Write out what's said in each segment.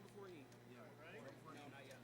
before we eat. Yeah. Ready? No, not yet.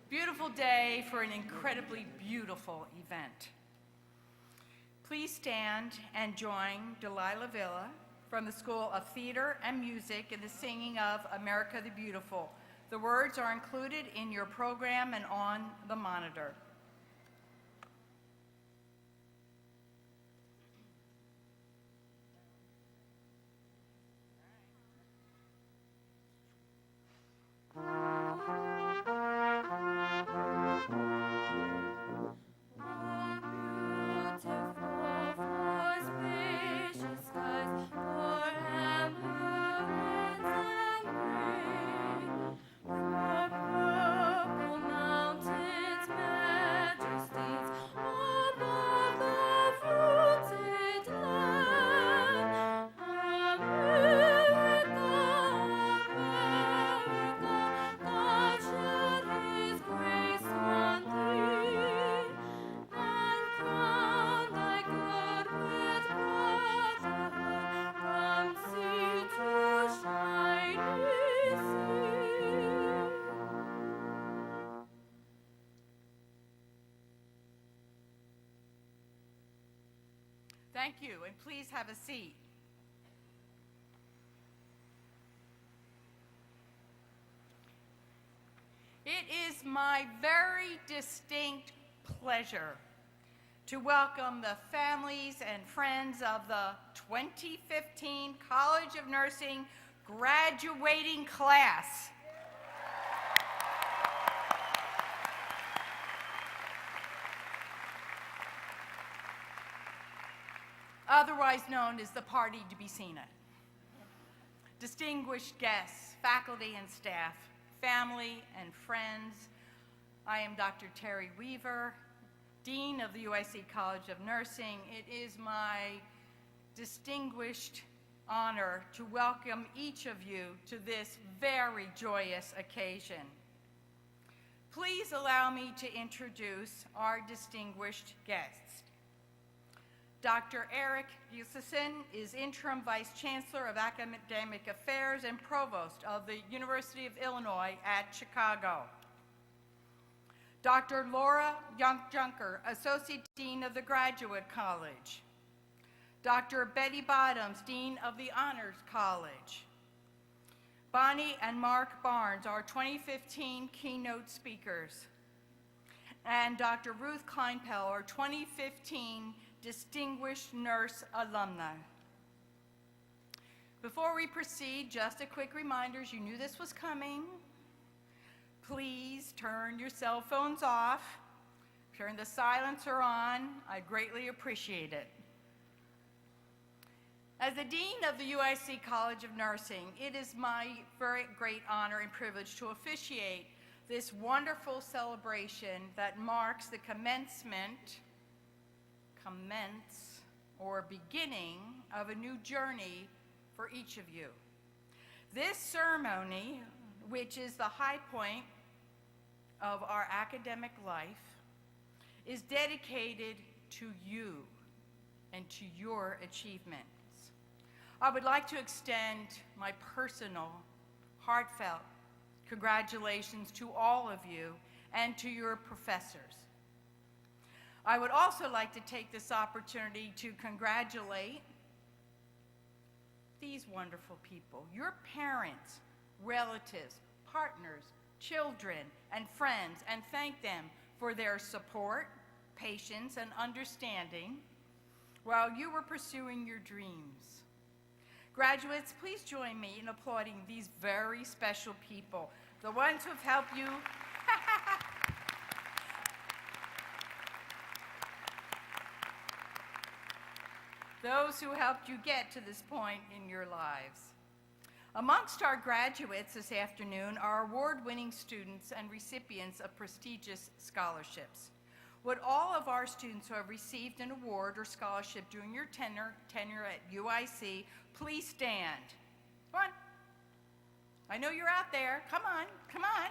Beautiful day for an incredibly beautiful event. Please stand and join Delilah Villa from the School of Theater and Music in the singing of America the Beautiful. The words are included in your program and on the monitor. Thank you, and please have a seat. It is my very distinct pleasure to welcome the families and friends of the 2015 College of Nursing graduating class. Otherwise known as the party to be seen at. Distinguished guests, faculty and staff, family and friends, I am Dr. Terry Weaver, Dean of the UIC College of Nursing. It is my distinguished honor to welcome each of you to this very joyous occasion. Please allow me to introduce our distinguished guests. Dr. Eric Gustafson is Interim Vice Chancellor of Academic Affairs and Provost of the University of Illinois at Chicago. Dr. Laura Junker, Associate Dean of the Graduate College. Dr. Betty Bottoms, Dean of the Honors College. Bonnie and Mark Barnes, our 2015 keynote speakers. And Dr. Ruth Kleinpel, our 2015 Distinguished Nurse Alumni. Before we proceed, just a quick reminder, you knew this was coming. Please turn your cell phones off. Turn the silencer on. I'd greatly appreciate it. As the Dean of the UIC College of Nursing, it is my very great honor and privilege to officiate this wonderful celebration that marks the commence, or beginning of a new journey for each of you. This ceremony, which is the high point of our academic life, is dedicated to you and to your achievements. I would like to extend my personal, heartfelt congratulations to all of you and to your professors. I would also like to take this opportunity to congratulate these wonderful people, your parents, relatives, partners, children, and friends, and thank them for their support, patience, and understanding while you were pursuing your dreams. Graduates, please join me in applauding these very special people, the ones who have helped you. Those who helped you get to this point in your lives. Amongst our graduates this afternoon are award-winning students and recipients of prestigious scholarships. Would all of our students who have received an award or scholarship during your tenure at UIC please stand? Come on. I know you're out there. Come on, come on.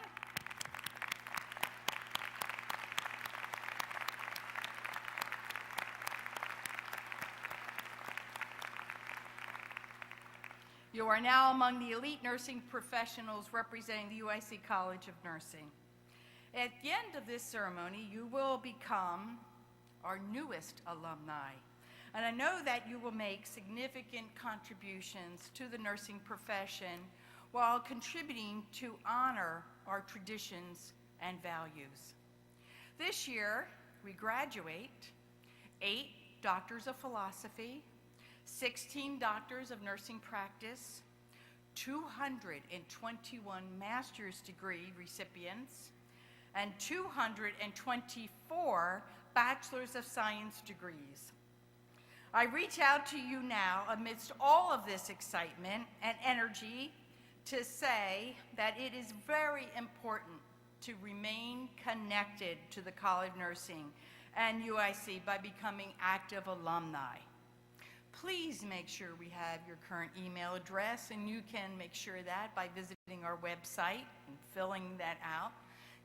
You are now among the elite nursing professionals representing the UIC College of Nursing. At the end of this ceremony, you will become our newest alumni. And I know that you will make significant contributions to the nursing profession while contributing to honor our traditions and values. This year, we graduate 8 doctors of philosophy, 16 doctors of nursing practice, 221 master's degree recipients, and 224 bachelor's of science degrees. I reach out to you now amidst all of this excitement and energy to say that it is very important to remain connected to the College of Nursing and UIC by becoming active alumni. Please make sure we have your current email address, and you can make sure that by visiting our website and filling that out,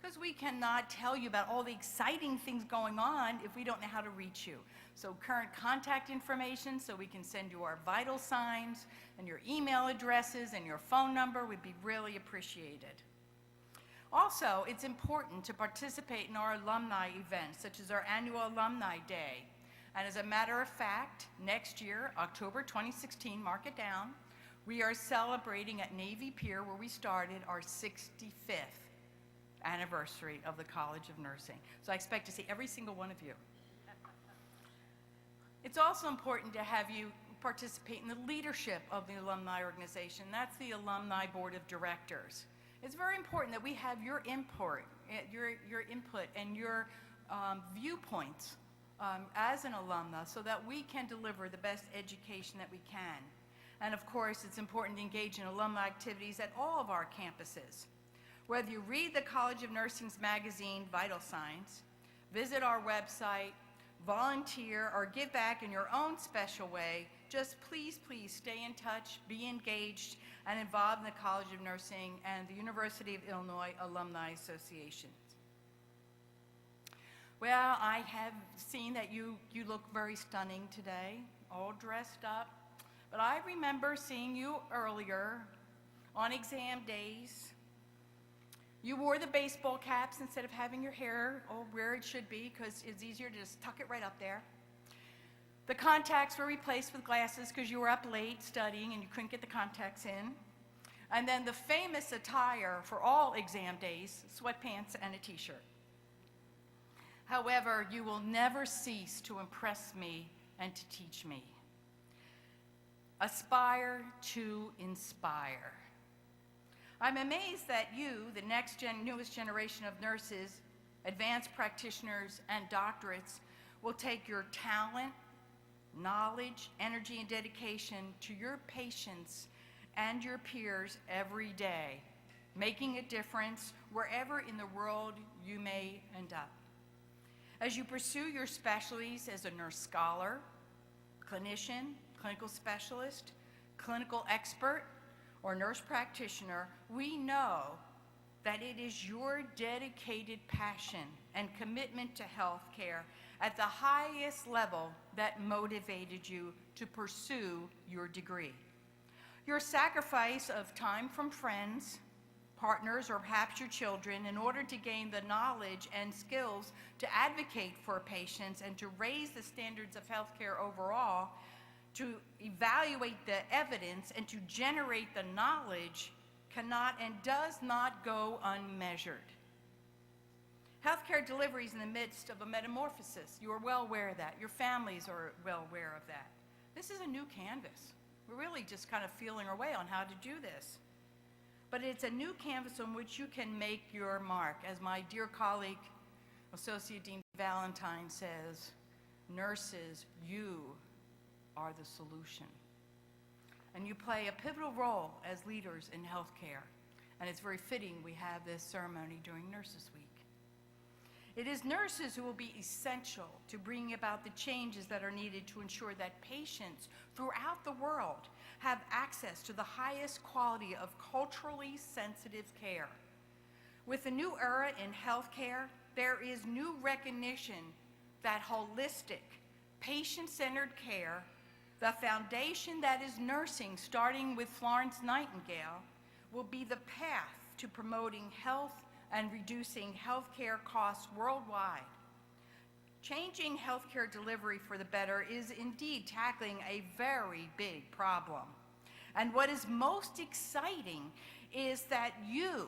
because we cannot tell you about all the exciting things going on if we don't know how to reach you. So current contact information so we can send you our vital signs, and your email addresses and your phone number would be really appreciated. Also, it's important to participate in our alumni events, such as our annual Alumni Day. And as a matter of fact, next year, October 2016, mark it down, we are celebrating at Navy Pier, where we started, our 65th anniversary of the College of Nursing. So I expect to see every single one of you. It's also important to have you participate in the leadership of the alumni organization. That's the Alumni Board of Directors. It's very important that we have your input, and your viewpoints as an alumna, so that we can deliver the best education that we can. And of course, it's important to engage in alumni activities at all of our campuses. Whether you read the College of Nursing's magazine, Vital Signs, visit our website, volunteer, or give back in your own special way, just please stay in touch, be engaged, and involved in the College of Nursing and the University of Illinois Alumni Association. Well, I have seen that you look very stunning today, all dressed up. But I remember seeing you earlier on exam days. You wore the baseball caps instead of having your hair where it should be, because it's easier to just tuck it right up there. The contacts were replaced with glasses because you were up late studying and you couldn't get the contacts in. And then the famous attire for all exam days, sweatpants and a t-shirt. However, you will never cease to impress me and to teach me. Aspire to inspire. I'm amazed that you, the newest generation of nurses, advanced practitioners, and doctorates will take your talent, knowledge, energy, and dedication to your patients and your peers every day, making a difference wherever in the world you may end up. As you pursue your specialties as a nurse scholar, clinician, clinical specialist, clinical expert, or nurse practitioner, we know that it is your dedicated passion and commitment to healthcare at the highest level that motivated you to pursue your degree. Your sacrifice of time from friends, partners, or perhaps your children in order to gain the knowledge and skills to advocate for patients and to raise the standards of healthcare overall, to evaluate the evidence and to generate the knowledge cannot and does not go unmeasured. Healthcare delivery is in the midst of a metamorphosis. You are well aware of that. Your families are well aware of that. This is a new canvas. We're really just kind of feeling our way on how to do this. But it's a new canvas on which you can make your mark. As my dear colleague, Associate Dean Valentine says, nurses, you are the solution. And you play a pivotal role as leaders in healthcare. And it's very fitting we have this ceremony during Nurses Week. It is nurses who will be essential to bringing about the changes that are needed to ensure that patients throughout the world have access to the highest quality of culturally sensitive care. With the new era in healthcare, there is new recognition that holistic, patient-centered care, the foundation that is nursing, starting with Florence Nightingale, will be the path to promoting health and reducing healthcare costs worldwide. Changing healthcare delivery for the better is indeed tackling a very big problem. And what is most exciting is that you,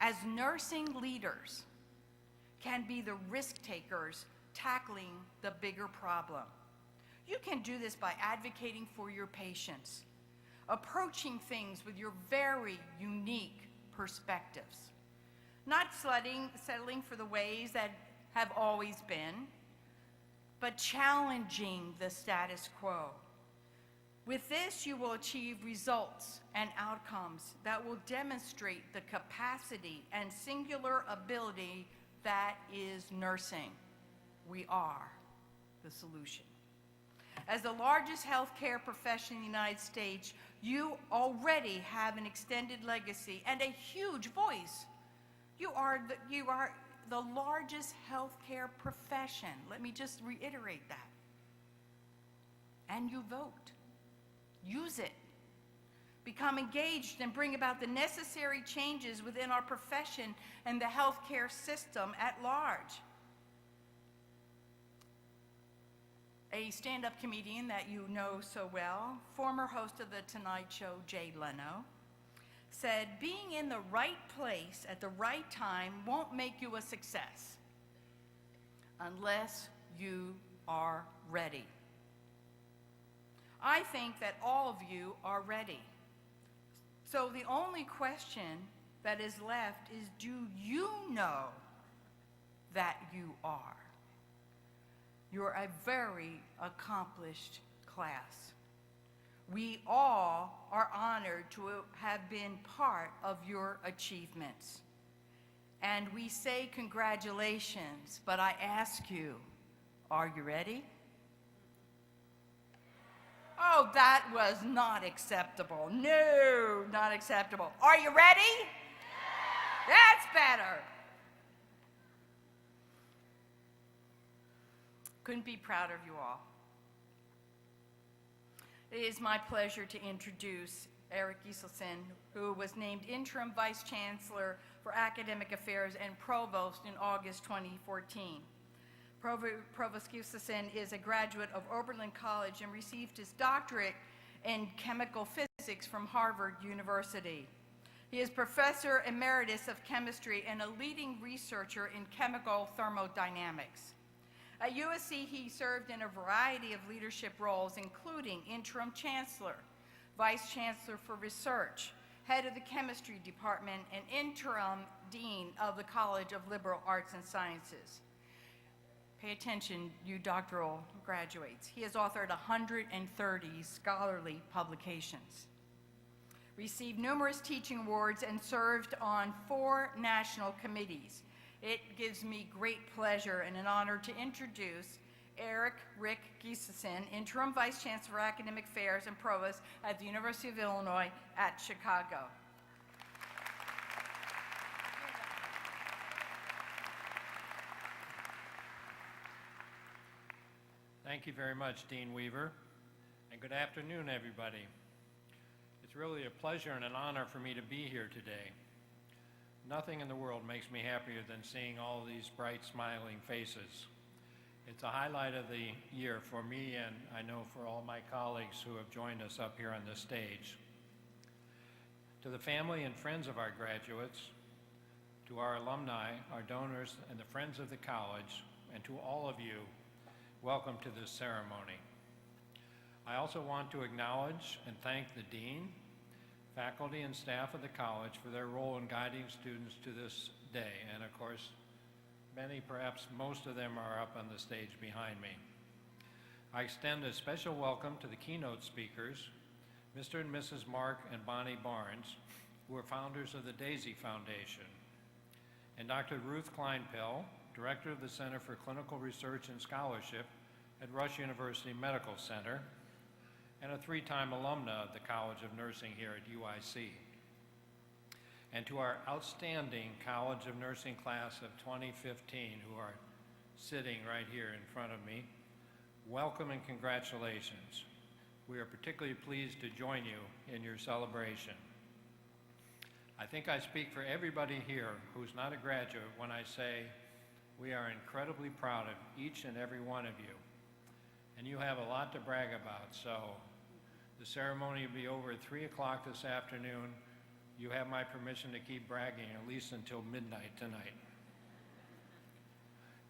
as nursing leaders, can be the risk takers tackling the bigger problem. You can do this by advocating for your patients, approaching things with your very unique perspectives, not settling for the ways that have always been, but challenging the status quo. With this, you will achieve results and outcomes that will demonstrate the capacity and singular ability that is nursing. We are the solution. As the largest healthcare profession in the United States, you already have an extended legacy and a huge voice. You are the largest healthcare profession. Let me just reiterate that. And you vote. Use it. Become engaged and bring about the necessary changes within our profession and the healthcare system at large. A stand-up comedian that you know so well, former host of The Tonight Show, Jay Leno, said, being in the right place at the right time won't make you a success unless you are ready. I think that all of you are ready. So the only question that is left is, do you know that you are? You're a very accomplished class. We all are honored to have been part of your achievements. And we say congratulations, but I ask you, are you ready? Oh, that was not acceptable. No, not acceptable. Are you ready? Yeah. That's better. Couldn't be prouder of you all. It is my pleasure to introduce Eric Giselson, who was named Interim Vice Chancellor for Academic Affairs and Provost in August 2014. Provost Giselson is a graduate of Oberlin College and received his doctorate in chemical physics from Harvard University. He is Professor Emeritus of Chemistry and a leading researcher in chemical thermodynamics. At UIC, he served in a variety of leadership roles, including Interim Chancellor, Vice Chancellor for Research, Head of the Chemistry Department, and Interim Dean of the College of Liberal Arts and Sciences. Pay attention, you doctoral graduates. He has authored 130 scholarly publications, received numerous teaching awards, and served on 4 national committees. It gives me great pleasure and an honor to introduce Eric Rick Gieseson, Interim Vice Chancellor for Academic Affairs and Provost at the University of Illinois at Chicago. Thank you very much, Dean Weaver, and good afternoon, everybody. It's really a pleasure and an honor for me to be here today. Nothing in the world makes me happier than seeing all these bright, smiling faces. It's a highlight of the year for me, and I know for all my colleagues who have joined us up here on this stage. To the family and friends of our graduates, to our alumni, our donors, and the friends of the college, and to all of you, welcome to this ceremony. I also want to acknowledge and thank the Dean, faculty, and staff of the college for their role in guiding students to this day. And of course, many, perhaps most of them, are up on the stage behind me. I extend a special welcome to the keynote speakers, Mr. and Mrs. Mark and Bonnie Barnes, who are founders of the Daisy Foundation, and Dr. Ruth Kleinpell, Director of the Center for Clinical Research and Scholarship at Rush University Medical Center, and a 3-time alumna of the College of Nursing here at UIC. And to our outstanding College of Nursing class of 2015, who are sitting right here in front of me, welcome and congratulations. We are particularly pleased to join you in your celebration. I think I speak for everybody here who's not a graduate when I say we are incredibly proud of each and every one of you. And you have a lot to brag about, so the ceremony will be over at 3 o'clock this afternoon. You have my permission to keep bragging at least until midnight tonight.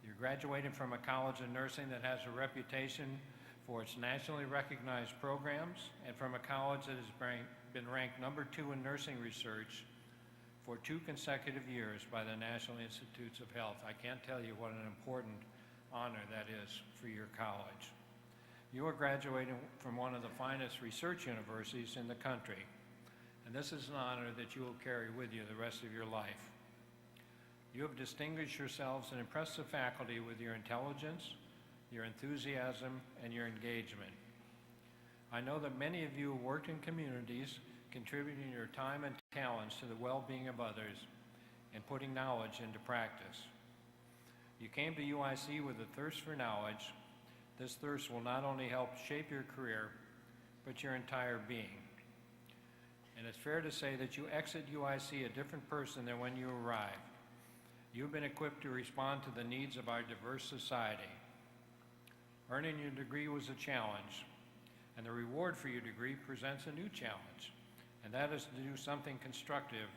You're graduating from a college of nursing that has a reputation for its nationally recognized programs, and from a college that has been ranked #2 in nursing research for 2 consecutive years by the National Institutes of Health. I can't tell you what an important honor that is for your college. You are graduating from one of the finest research universities in the country, and this is an honor that you will carry with you the rest of your life. You have distinguished yourselves and impressed the faculty with your intelligence, your enthusiasm, and your engagement. I know that many of you have worked in communities, contributing your time and talents to the well-being of others and putting knowledge into practice. You came to UIC with a thirst for knowledge. This thirst will not only help shape your career, but your entire being. And it's fair to say that you exit UIC a different person than when you arrived. You've been equipped to respond to the needs of our diverse society. Earning your degree was a challenge, and the reward for your degree presents a new challenge, and that is to do something constructive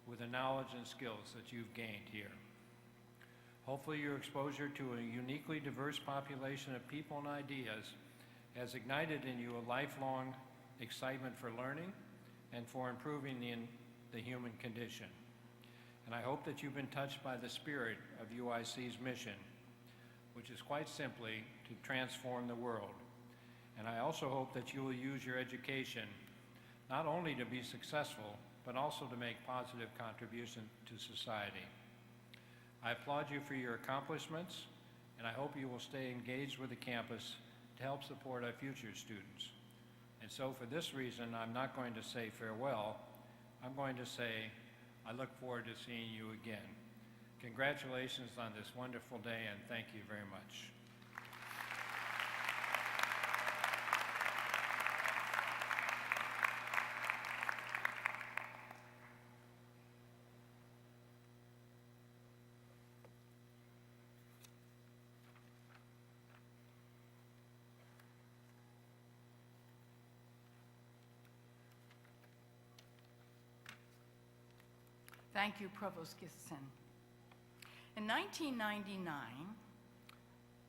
with the knowledge and skills that you've gained here. Hopefully your exposure to a uniquely diverse population of people and ideas has ignited in you a lifelong excitement for learning and for improving the human condition. And I hope that you've been touched by the spirit of UIC's mission, which is quite simply to transform the world. And I also hope that you will use your education not only to be successful, but also to make positive contribution to society. I applaud you for your accomplishments, and I hope you will stay engaged with the campus to help support our future students. And so for this reason, I'm not going to say farewell. I'm going to say I look forward to seeing you again. Congratulations on this wonderful day, and thank you very much. Thank you, Provost Gieseson. In 1999,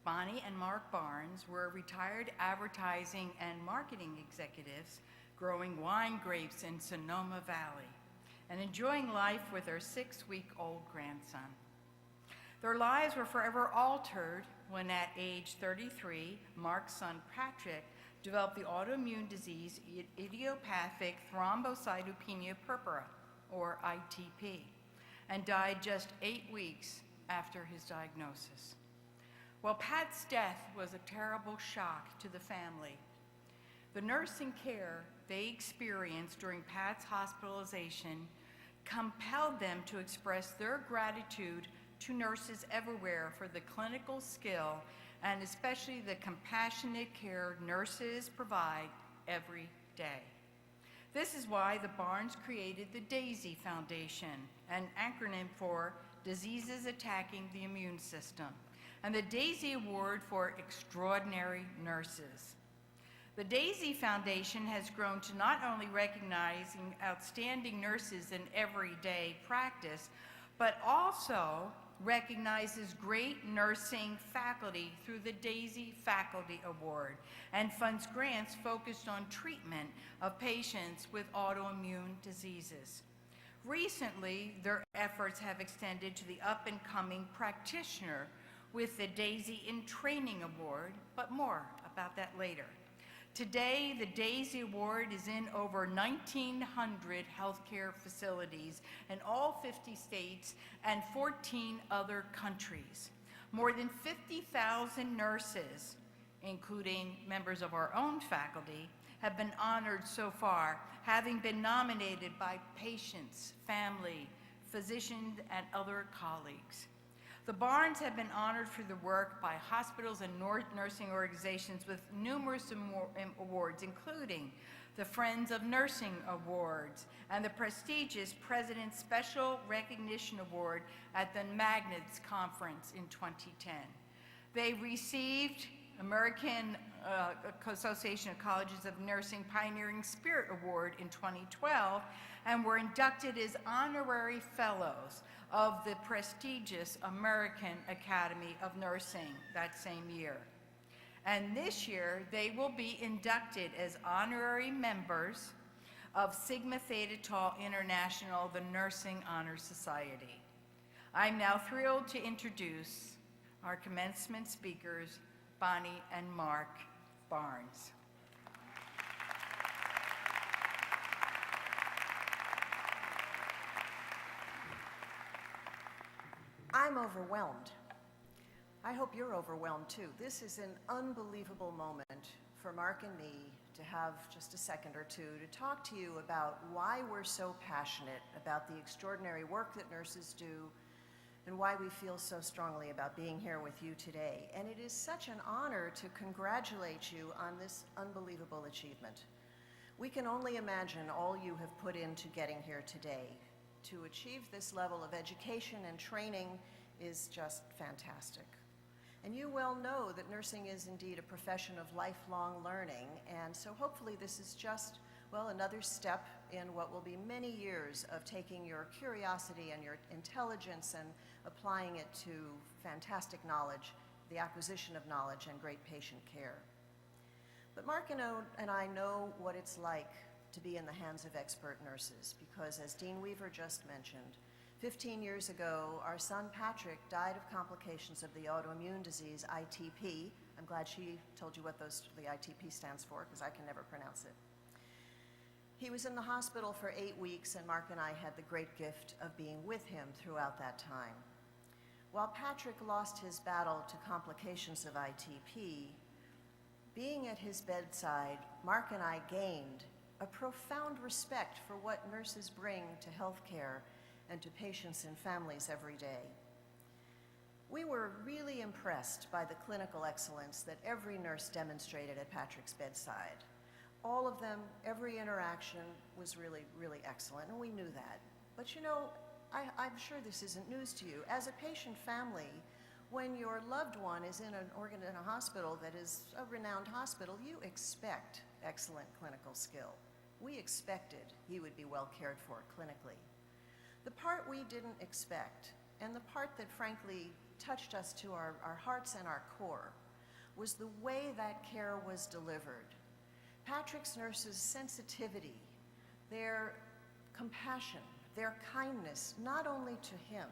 Bonnie and Mark Barnes were retired advertising and marketing executives growing wine grapes in Sonoma Valley. and enjoying life with their 6-week-old grandson. Their lives were forever altered when at age 33, Mark's son Patrick developed the autoimmune disease idiopathic thrombocytopenia purpura, or ITP, and died just 8 weeks after his diagnosis. While Pat's death was a terrible shock to the family, the nursing care they experienced during Pat's hospitalization compelled them to express their gratitude to nurses everywhere for the clinical skill and especially the compassionate care nurses provide every day. This is why the Barnes created the DAISY Foundation, an acronym for Diseases Attacking the Immune System, and the DAISY Award for Extraordinary Nurses. The DAISY Foundation has grown to not only recognizing outstanding nurses in everyday practice, but also recognizes great nursing faculty through the DAISY Faculty Award and funds grants focused on treatment of patients with autoimmune diseases. Recently, their efforts have extended to the up-and-coming practitioner with the DAISY in Training Award, but more about that later. Today, the DAISY Award is in over 1,900 healthcare facilities in all 50 states and 14 other countries. More than 50,000 nurses, including members of our own faculty, have been honored so far, having been nominated by patients, family, physicians, and other colleagues. The Barnes have been honored for their work by hospitals and nursing organizations with numerous awards, including the Friends of Nursing Awards and the prestigious President's Special Recognition Award at the Magnets Conference in 2010. They received American Association of Colleges of Nursing Pioneering Spirit Award in 2012 and were inducted as honorary fellows of the prestigious American Academy of Nursing that same year. And this year, they will be inducted as honorary members of Sigma Theta Tau International, the Nursing Honor Society. I'm now thrilled to introduce our commencement speakers, Bonnie and Mark Barnes. I'm overwhelmed. I hope you're overwhelmed too. This is an unbelievable moment for Mark and me to have just a second or two to talk to you about why we're so passionate about the extraordinary work that nurses do and why we feel so strongly about being here with you today. And it is such an honor to congratulate you on this unbelievable achievement. We can only imagine all you have put into getting here today. To achieve this level of education and training is just fantastic. And you well know that nursing is indeed a profession of lifelong learning, and so hopefully this is just, well, another step in what will be many years of taking your curiosity and your intelligence and applying it to fantastic knowledge, the acquisition of knowledge and great patient care. But Mark and I know what it's like to be in the hands of expert nurses, because as Dean Weaver just mentioned, 15 years ago, our son Patrick died of complications of the autoimmune disease ITP. I'm glad she told you what the ITP stands for, because I can never pronounce it. He was in the hospital for 8 weeks, and Mark and I had the great gift of being with him throughout that time. While Patrick lost his battle to complications of ITP, being at his bedside, Mark and I gained a profound respect for what nurses bring to healthcare and to patients and families every day. We were really impressed by the clinical excellence that every nurse demonstrated at Patrick's bedside. All of them, every interaction was really, really excellent, and we knew that. But you know, I'm sure this isn't news to you. As a patient family, when your loved one is in a hospital that is a renowned hospital, you expect excellent clinical skill. We expected he would be well cared for clinically. The part we didn't expect, and the part that frankly touched us to our hearts and our core, was the way that care was delivered. Patrick's nurses' sensitivity, their compassion, their kindness, not only to him,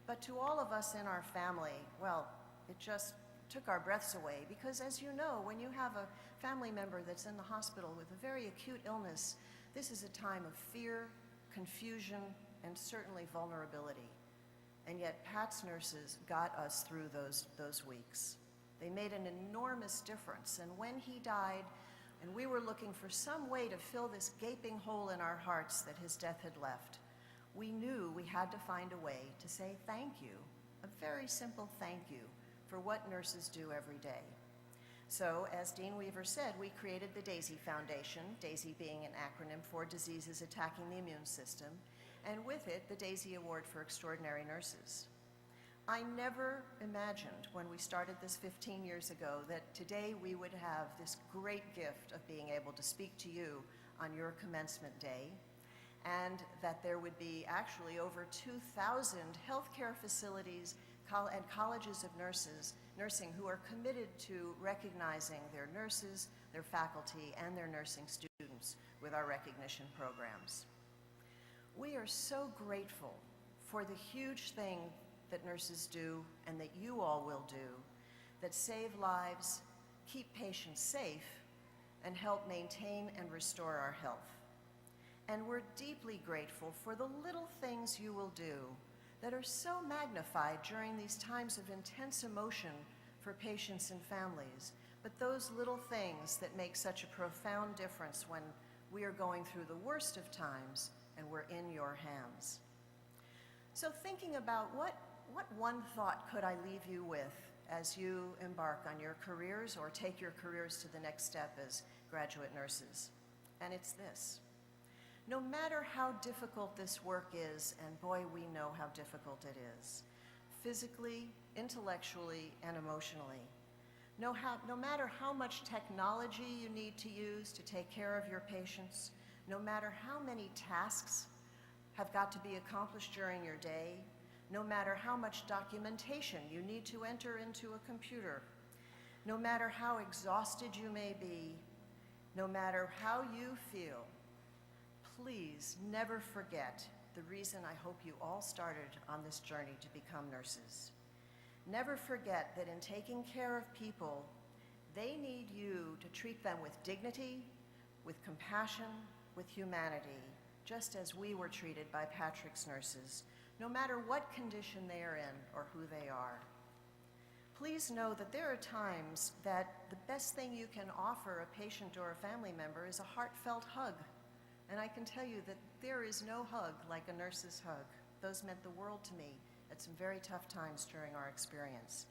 but to all of us in our family, well, it just took our breaths away, because as you know, when you have a family member that's in the hospital with a very acute illness, this is a time of fear, confusion, and certainly vulnerability. And yet Pat's nurses got us through those weeks. They made an enormous difference, and when he died, and we were looking for some way to fill this gaping hole in our hearts that his death had left, we knew we had to find a way to say thank you, a very simple thank you for what nurses do every day. So, as Dean Weaver said, we created the DAISY Foundation, DAISY being an acronym for Diseases Attacking the Immune System, and with it, the DAISY Award for Extraordinary Nurses. I never imagined when we started this 15 years ago that today we would have this great gift of being able to speak to you on your commencement day, and that there would be actually over 2,000 healthcare facilities and colleges of nursing who are committed to recognizing their nurses, their faculty, and their nursing students with our recognition programs. We are so grateful for the huge thing that nurses do and that you all will do that save lives, keep patients safe, and help maintain and restore our health. And we're deeply grateful for the little things you will do that are so magnified during these times of intense emotion for patients and families, but those little things that make such a profound difference when we are going through the worst of times and we're in your hands. So thinking about what one thought could I leave you with as you embark on your careers or take your careers to the next step as graduate nurses? And it's this. No matter how difficult this work is, and boy, we know how difficult it is, physically, intellectually, and emotionally, no matter how much technology you need to use to take care of your patients, no matter how many tasks have got to be accomplished during your day, no matter how much documentation you need to enter into a computer, no matter how exhausted you may be, no matter how you feel, please never forget the reason I hope you all started on this journey to become nurses. Never forget that in taking care of people, they need you to treat them with dignity, with compassion, with humanity, just as we were treated by Patrick's nurses, no matter what condition they are in or who they are. Please know that there are times that the best thing you can offer a patient or a family member is a heartfelt hug. And I can tell you that there is no hug like a nurse's hug. Those meant the world to me at some very tough times during our experience.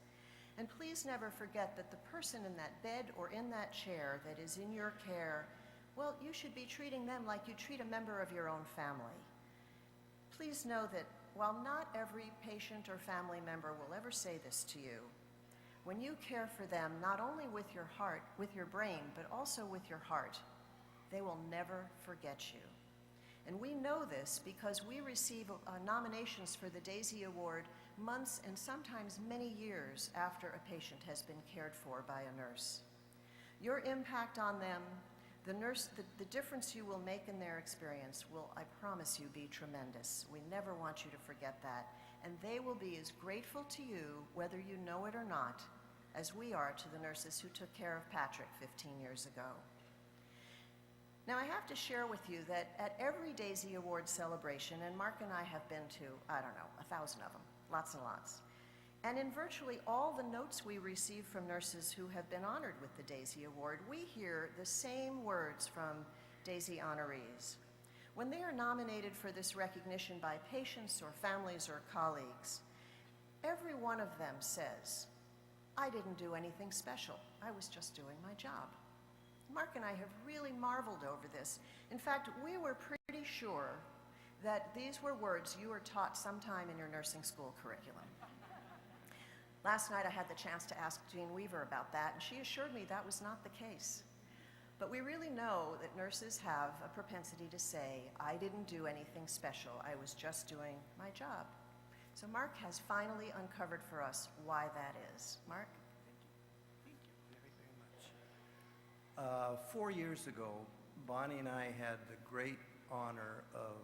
And please never forget that the person in that bed or in that chair that is in your care, well, you should be treating them like you treat a member of your own family. Please know that while not every patient or family member will ever say this to you, when you care for them, not only with your heart, with your brain, but also with your heart, they will never forget you. And we know this because we receive nominations for the DAISY Award months and sometimes many years after a patient has been cared for by a nurse. Your impact on them, the difference you will make in their experience will, I promise you, be tremendous. We never want you to forget that. And they will be as grateful to you, whether you know it or not, as we are to the nurses who took care of Patrick 15 years ago. Now, I have to share with you that at every DAISY Award celebration, and Mark and I have been to, I don't know, 1,000 of them, lots and lots, and in virtually all the notes we receive from nurses who have been honored with the DAISY Award, we hear the same words from DAISY honorees. When they are nominated for this recognition by patients or families or colleagues, every one of them says, "I didn't do anything special. I was just doing my job." Mark and I have really marveled over this. In fact, we were pretty sure that these were words you were taught sometime in your nursing school curriculum. Last night I had the chance to ask Jean Weaver about that, and she assured me that was not the case. But we really know that nurses have a propensity to say, "I didn't do anything special. I was just doing my job." So Mark has finally uncovered for us why that is. Mark? Thank you very much. 4 years ago, Bonnie and I had the great honor of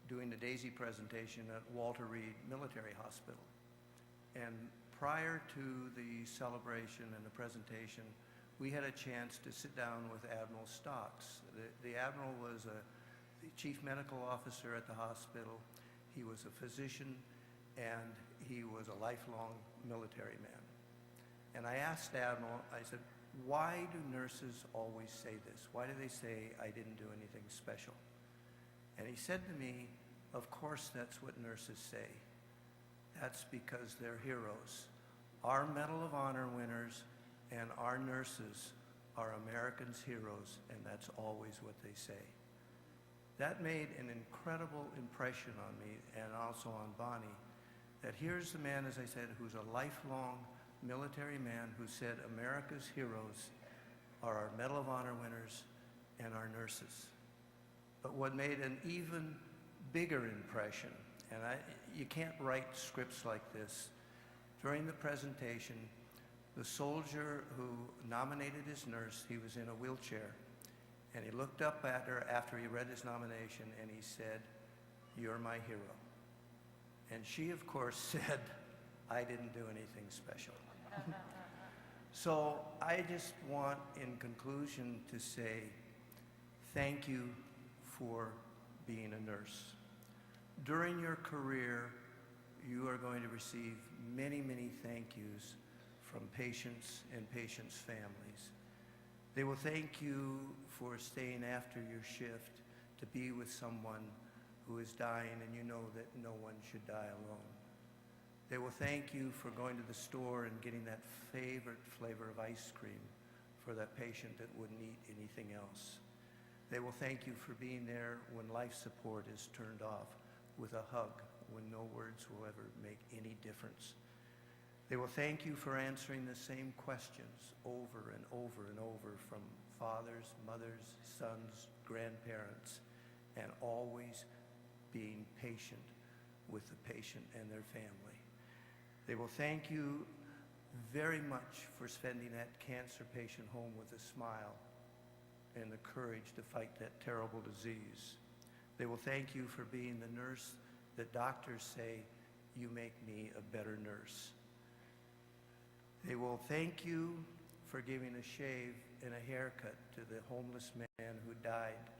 doing the DAISY presentation at Walter Reed Military Hospital. And prior to the celebration and the presentation, we had a chance to sit down with Admiral Stocks. The Admiral was the chief medical officer at the hospital. He was a physician, and he was a lifelong military man. And I asked Admiral, I said, why do nurses always say this? Why do they say I didn't do anything special? And he said to me, of course that's what nurses say. That's because they're heroes. Our Medal of Honor winners and our nurses are Americans' heroes, and that's always what they say. That made an incredible impression on me and also on Bonnie, that here's the man, as I said, who's a lifelong military man who said America's heroes are our Medal of Honor winners and our nurses. But what made an even bigger impression, and you can't write scripts like this, during the presentation, the soldier who nominated his nurse, he was in a wheelchair, and he looked up at her after he read his nomination and he said, "You're my hero." And she, of course, said, "I didn't do anything special." So I just want, in conclusion, to say thank you for being a nurse. During your career, you are going to receive many, many thank yous from patients and patients' families. They will thank you for staying after your shift to be with someone who is dying and you know that no one should die alone. They will thank you for going to the store and getting that favorite flavor of ice cream for that patient that wouldn't eat anything else. They will thank you for being there when life support is turned off with a hug when no words will ever make any difference. They will thank you for answering the same questions over and over and over from fathers, mothers, sons, grandparents, and always being patient with the patient and their family. They will thank you very much for spending that cancer patient home with a smile and the courage to fight that terrible disease. They will thank you for being the nurse that doctors say, "You make me a better nurse." They will thank you for giving a shave and a haircut to the homeless man who died.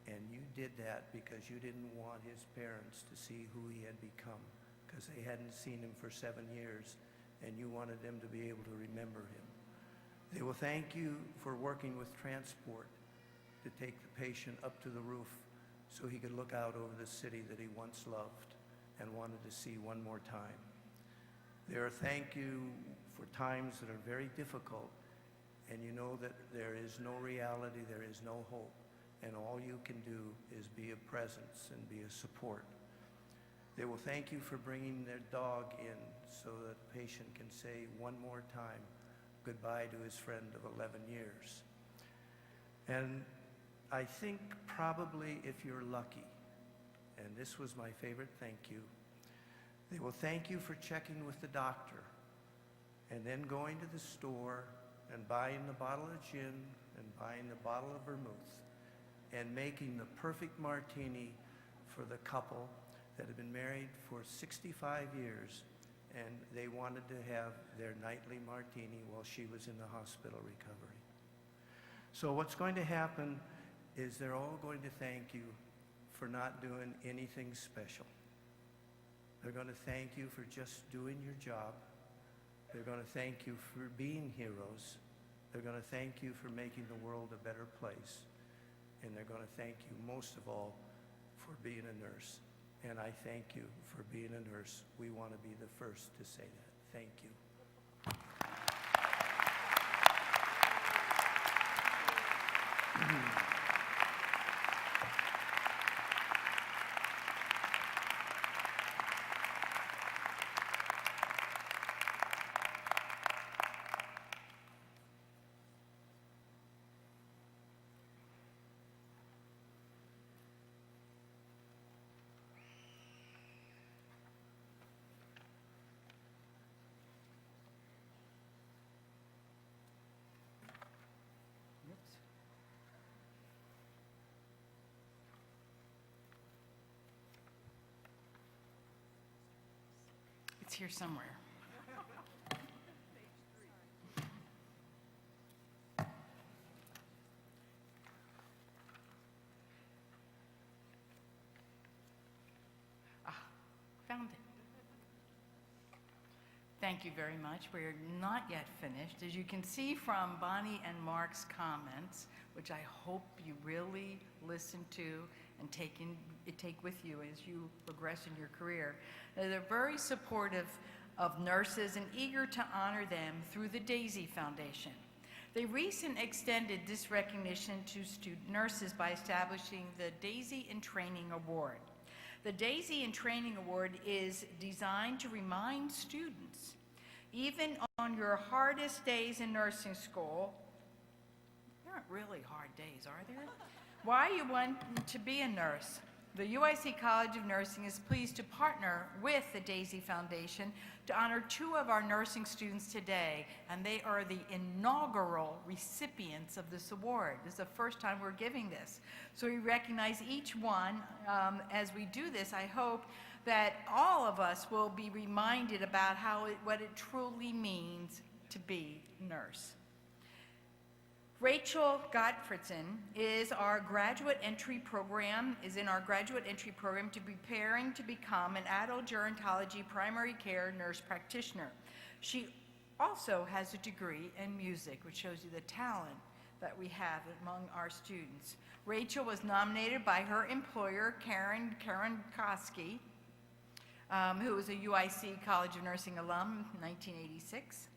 And you did that because you didn't want his parents to see who he had become, because they hadn't seen him for 7 years, and you wanted them to be able to remember him. They will thank you for working with transport to take the patient up to the roof so he could look out over the city that he once loved and wanted to see one more time. They will thank you for times that are very difficult, and you know that there is no reality, there is no hope, and all you can do is be a presence and be a support. They will thank you for bringing their dog in so that the patient can say one more time goodbye to his friend of 11 years. And I think probably if you're lucky, and this was my favorite thank you, they will thank you for checking with the doctor and then going to the store and buying the bottle of gin and buying the bottle of vermouth and making the perfect martini for the couple that had been married for 65 years, and they wanted to have their nightly martini while she was in the hospital recovering. So what's going to happen is they're all going to thank you for not doing anything special. They're going to thank you for just doing your job. They're going to thank you for being heroes. They're going to thank you for making the world a better place. And they're going to thank you most of all for being a nurse. And I thank you for being a nurse. We want to be the first to say that. Thank you. here somewhere. Found it. Thank you very much. We're not yet finished. As you can see from Bonnie and Mark's comments, which I hope you really listen to and take with you as you progress in your career, they're very supportive of nurses and eager to honor them through the Daisy Foundation. They recently extended this recognition to student nurses by establishing the Daisy in Training Award. The Daisy in Training Award is designed to remind students, even on your hardest days in nursing school, they aren't really hard days, are there? Why you want to be a nurse. The UIC College of Nursing is pleased to partner with the Daisy Foundation to honor 2 of our nursing students today, and they are the inaugural recipients of this award. This is the first time we're giving this. So we recognize each one. As we do this, I hope that all of us will be reminded about what it truly means to be a nurse. Rachel Gottfriedson is in our graduate entry program to preparing to become an adult gerontology primary care nurse practitioner. She also has a degree in music, which shows you the talent that we have among our students. Rachel was nominated by her employer, Karen Koski, who was a UIC College of Nursing alum in 1986.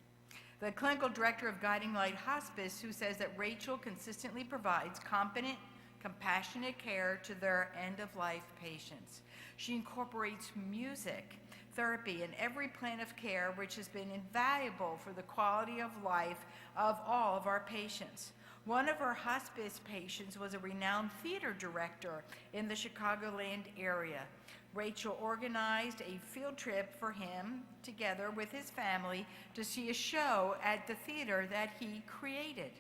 The clinical director of Guiding Light Hospice, who says that Rachel consistently provides competent, compassionate care to their end-of-life patients. She incorporates music therapy in every plan of care, which has been invaluable for the quality of life of all of our patients. One of her hospice patients was a renowned theater director in the Chicagoland area. Rachel organized a field trip for him, together with his family, to see a show at the theater that he created.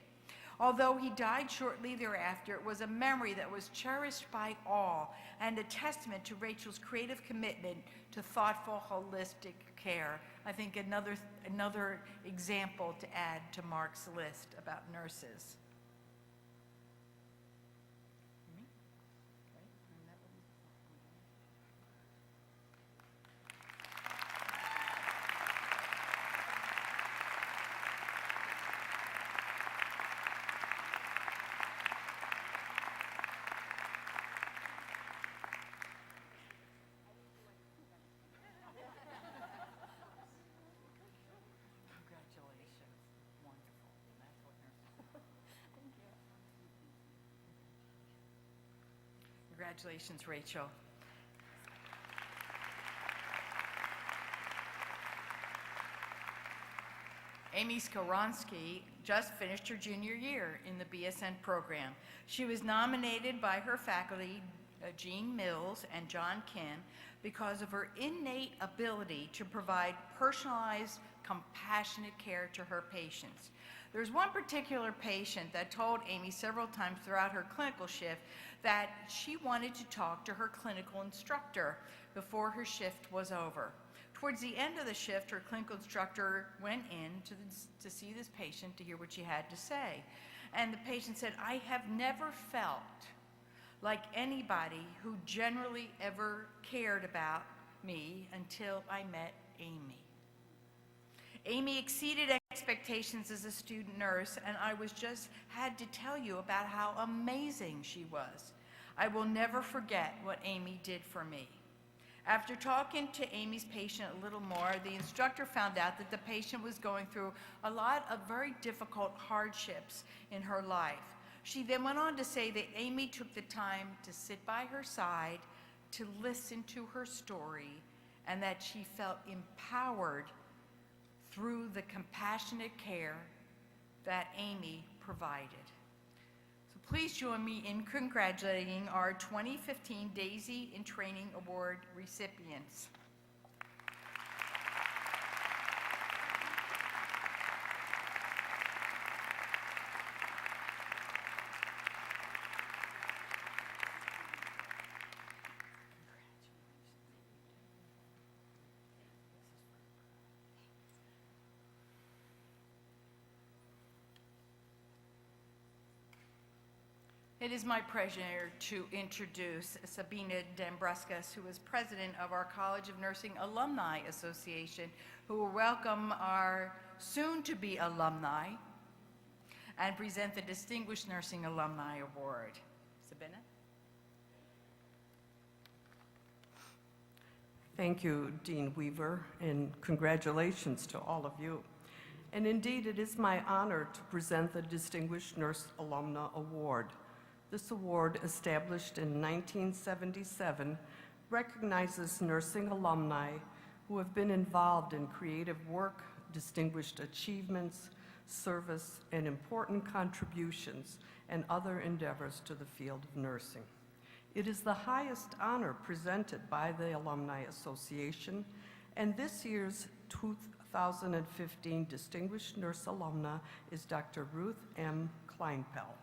Although he died shortly thereafter, it was a memory that was cherished by all and a testament to Rachel's creative commitment to thoughtful, holistic care. I think another example to add to Mark's list about nurses. Congratulations, Rachel. Amy Skoronsky just finished her junior year in the BSN program. She was nominated by her faculty, Jean Mills and John Kim, because of her innate ability to provide personalized, compassionate care to her patients. There's one particular patient that told Amy several times throughout her clinical shift that she wanted to talk to her clinical instructor before her shift was over. Towards the end of the shift, her clinical instructor went in to see this patient to hear what she had to say. And the patient said, "I have never felt like anybody who generally ever cared about me until I met Amy. Amy exceeded expectations as a student nurse, and I had to tell you about how amazing she was. I will never forget what Amy did for me." After talking to Amy's patient a little more, the instructor found out that the patient was going through a lot of very difficult hardships in her life. She then went on to say that Amy took the time to sit by her side, to listen to her story, and that she felt empowered through the compassionate care that Amy provided. So please join me in congratulating our 2015 Daisy in Training Award recipients. It is my pleasure to introduce Sabina Dambruskas, who is president of our College of Nursing Alumni Association, who will welcome our soon-to-be alumni and present the Distinguished Nursing Alumni Award. Sabina? Thank you, Dean Weaver, and congratulations to all of you. And indeed, it is my honor to present the Distinguished Nurse Alumna Award. This award, established in 1977, recognizes nursing alumni who have been involved in creative work, distinguished achievements, service, and important contributions and other endeavors to the field of nursing. It is the highest honor presented by the Alumni Association, and this year's 2015 Distinguished Nurse Alumna is Dr. Ruth M. Kleinpell.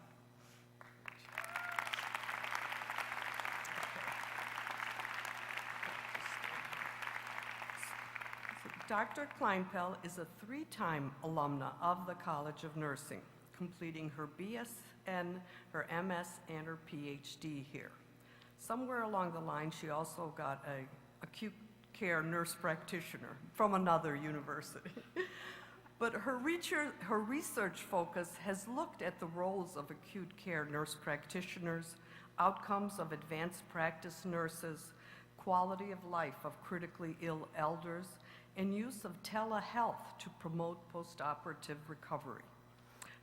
Dr. Kleinpell is a three-time alumna of the College of Nursing, completing her BSN, her MS, and her PhD here. Somewhere along the line, she also got an acute care nurse practitioner from another university. But her research focus has looked at the roles of acute care nurse practitioners, outcomes of advanced practice nurses, quality of life of critically ill elders, and use of telehealth to promote postoperative recovery.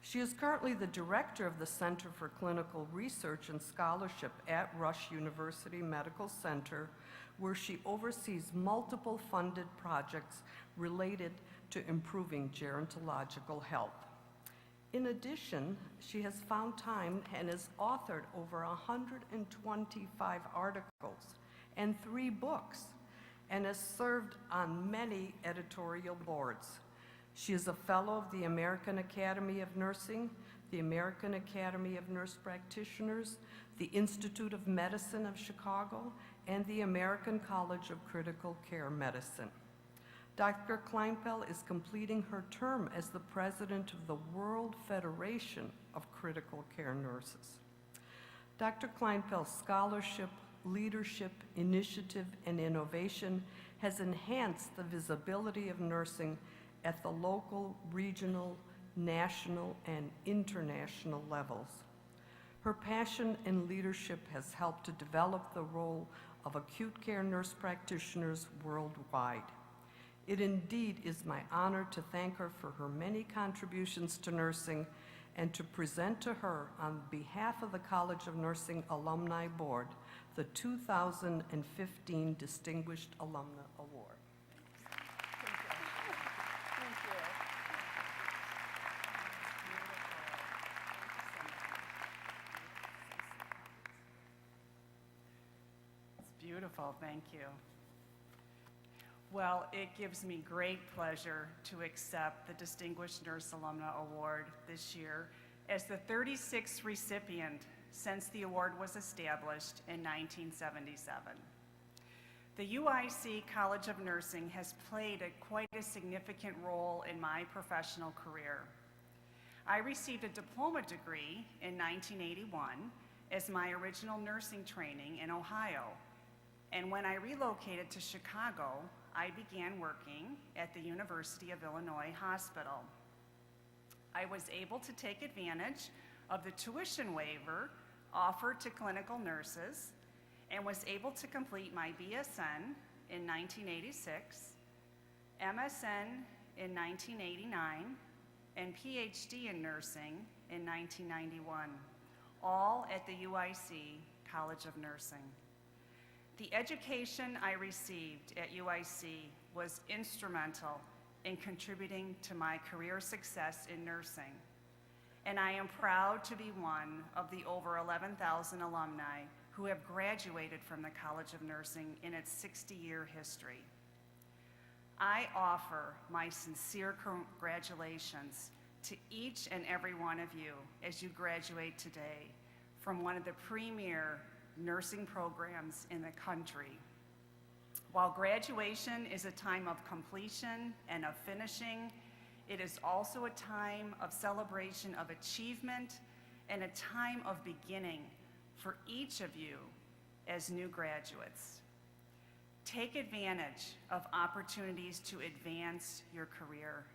She is currently the director of the Center for Clinical Research and Scholarship at Rush University Medical Center, where she oversees multiple funded projects related to improving gerontological health. In addition, she has found time and has authored over 125 articles and 3 books, and has served on many editorial boards. She is a fellow of the American Academy of Nursing, the American Academy of Nurse Practitioners, the Institute of Medicine of Chicago, and the American College of Critical Care Medicine. Dr. Kleinpell is completing her term as the president of the World Federation of Critical Care Nurses. Dr. Kleinpell's scholarship, leadership, initiative, and innovation has enhanced the visibility of nursing at the local, regional, national, and international levels. Her passion and leadership has helped to develop the role of acute care nurse practitioners worldwide. It indeed is my honor to thank her for her many contributions to nursing and to present to her, on behalf of the College of Nursing Alumni Board, the 2015 Distinguished Alumna Award. Beautiful, thank you. Well, it gives me great pleasure to accept the Distinguished Nurse Alumna Award this year as the 36th recipient since the award was established in 1977. The UIC College of Nursing has played quite a significant role in my professional career. I received a diploma degree in 1981 as my original nursing training in Ohio. And when I relocated to Chicago, I began working at the University of Illinois Hospital. I was able to take advantage of the tuition waiver offered to clinical nurses and was able to complete my BSN in 1986, MSN in 1989, and PhD in nursing in 1991, all at the UIC College of Nursing. The education I received at UIC was instrumental in contributing to my career success in nursing, and I am proud to be one of the over 11,000 alumni who have graduated from the College of Nursing in its 60-year history. I offer my sincere congratulations to each and every one of you as you graduate today from one of the premier nursing programs in the country. While graduation is a time of completion and of finishing, it is also a time of celebration of achievement and a time of beginning for each of you as new graduates. Take advantage of opportunities to advance your career.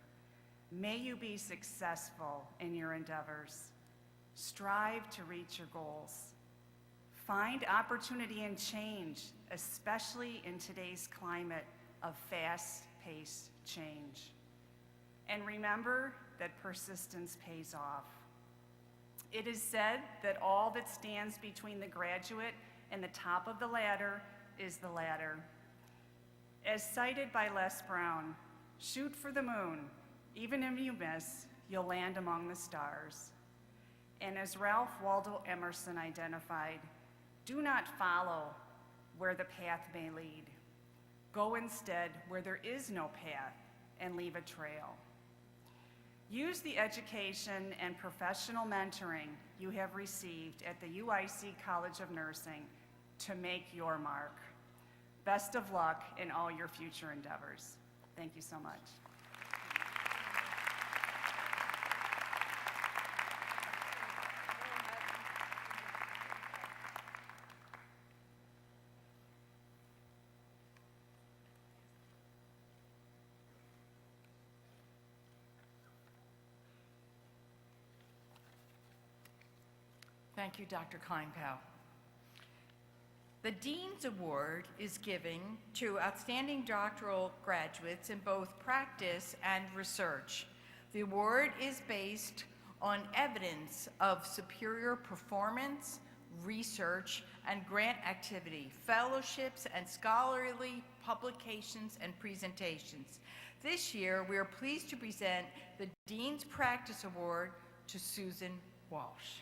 May you be successful in your endeavors. Strive to reach your goals. Find opportunity and change, especially in today's climate of fast-paced change. And remember that persistence pays off. It is said that all that stands between the graduate and the top of the ladder is the ladder. As cited by Les Brown, shoot for the moon. Even if you miss, you'll land among the stars. And as Ralph Waldo Emerson identified, do not follow where the path may lead. Go instead where there is no path and leave a trail. Use the education and professional mentoring you have received at the UIC College of Nursing to make your mark. Best of luck in all your future endeavors. Thank you so much. Thank you, Dr. Kleinpau. The Dean's Award is given to outstanding doctoral graduates in both practice and research. The award is based on evidence of superior performance, research, and grant activity, fellowships, and scholarly publications and presentations. This year, we are pleased to present the Dean's Practice Award to Susan Walsh.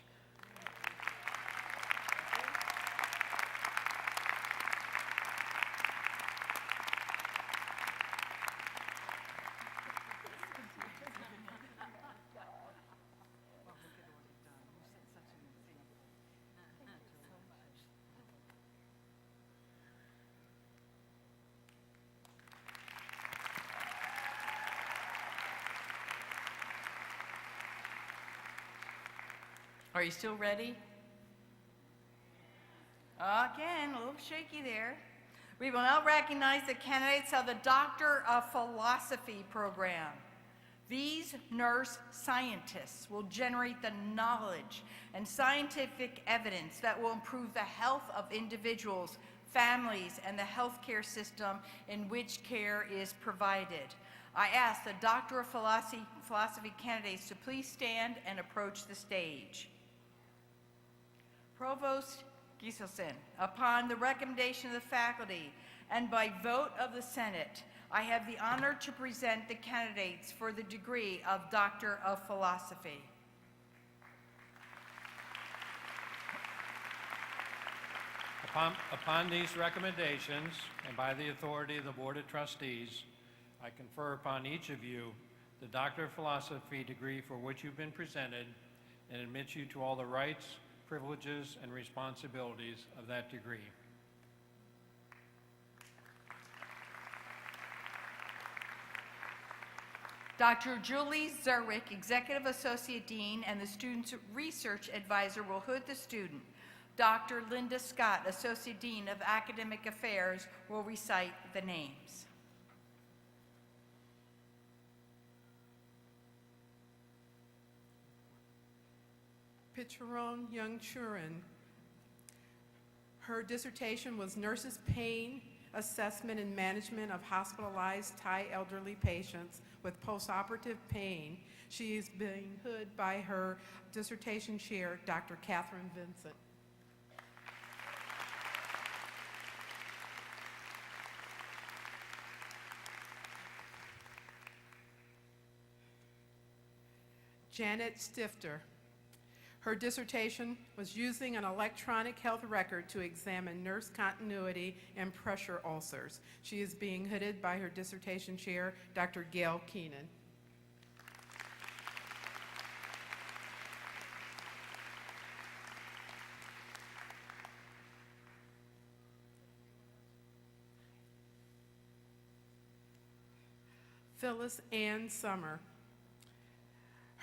Are you still ready? Again, a little shaky there. We will now recognize the candidates of the Doctor of Philosophy program. These nurse scientists will generate the knowledge and scientific evidence that will improve the health of individuals, families, and the healthcare system in which care is provided. I ask the Doctor of Philosophy candidates to please stand and approach the stage. Provost Giselson, upon the recommendation of the faculty and by vote of the Senate, I have the honor to present the candidates for the degree of Doctor of Philosophy. Upon these recommendations, and by the authority of the Board of Trustees, I confer upon each of you the Doctor of Philosophy degree for which you've been presented and admit you to all the rights, privileges, and responsibilities of that degree. Dr. Julie Zerwick, Executive Associate Dean and the Student's Research Advisor, will hood the student. Dr. Linda Scott, Associate Dean of Academic Affairs, will recite the names. Picharon Young Churin. Her dissertation was Nurses' Pain Assessment and Management of Hospitalized Thai Elderly Patients with Postoperative Pain. She is being hooded by her dissertation chair, Dr. Catherine Vincent. Janet Stifter. Her dissertation was using an electronic health record to examine nurse continuity and pressure ulcers. She is being hooded by her dissertation chair, Dr. Gail Keenan. Phyllis Ann Summer.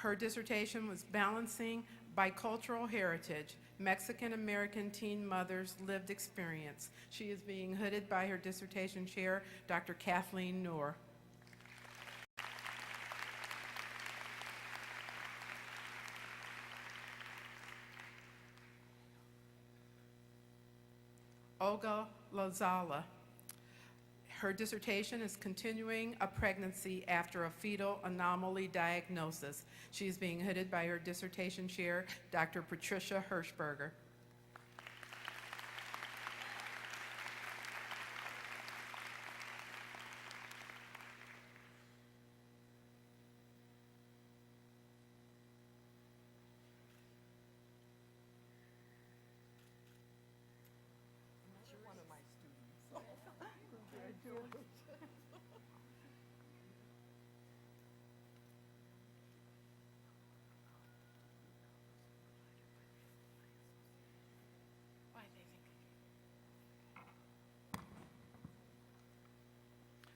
Her dissertation was Balancing Bicultural Heritage, Mexican-American Teen Mothers' Lived Experience. She is being hooded by her dissertation chair, Dr. Kathleen Noor. Olga Lozala. Her dissertation is Continuing a Pregnancy After a Fetal Anomaly Diagnosis. She is being hooded by her dissertation chair, Dr. Patricia Hirschberger.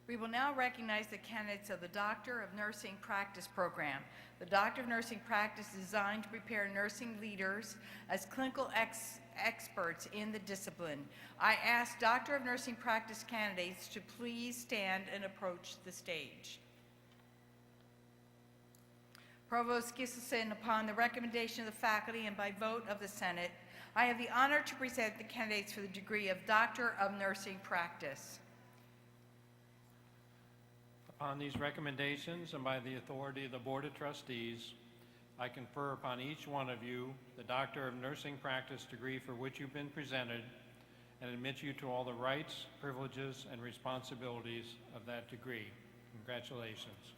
We will now recognize the candidates of the Doctor of Nursing Practice program. The Doctor of Nursing Practice is designed to prepare nursing leaders as clinical experts in the discipline. I ask Doctor of Nursing Practice candidates to please stand and approach the stage. Provost Gisselson, upon the recommendation of the faculty and by vote of the Senate, I have the honor to present the candidates for the degree of Doctor of Nursing Practice. Upon these recommendations and by the authority of the Board of Trustees, I confer upon each one of you the Doctor of Nursing Practice degree for which you've been presented and admit you to all the rights, privileges, and responsibilities of that degree. Congratulations.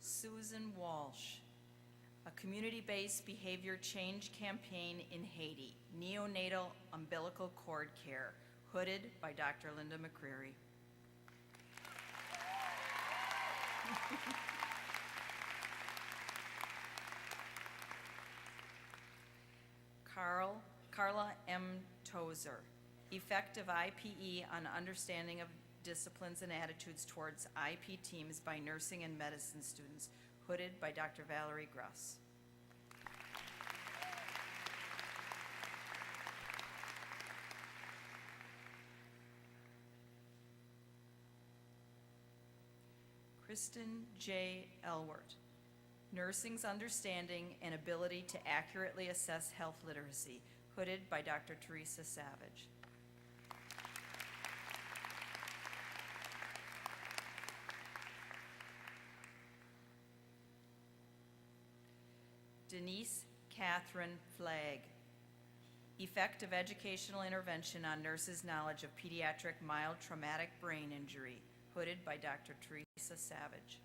Susan Walsh, a community-based behavior change campaign in Haiti, neonatal umbilical cord care, hooded by Dr. Linda McCreary. Carla M. Tozer, effective IPE on understanding of disciplines and attitudes towards IP teams by nursing and medicine students, hooded by Dr. Valerie Gruss. Kristen J. Elwart, nursing's understanding and ability to accurately assess health literacy, hooded by Dr. Teresa Savage. Denise Catherine Flagg, effective educational intervention on nurses' knowledge of pediatric mild traumatic brain injury, hooded by Dr. Teresa Savage.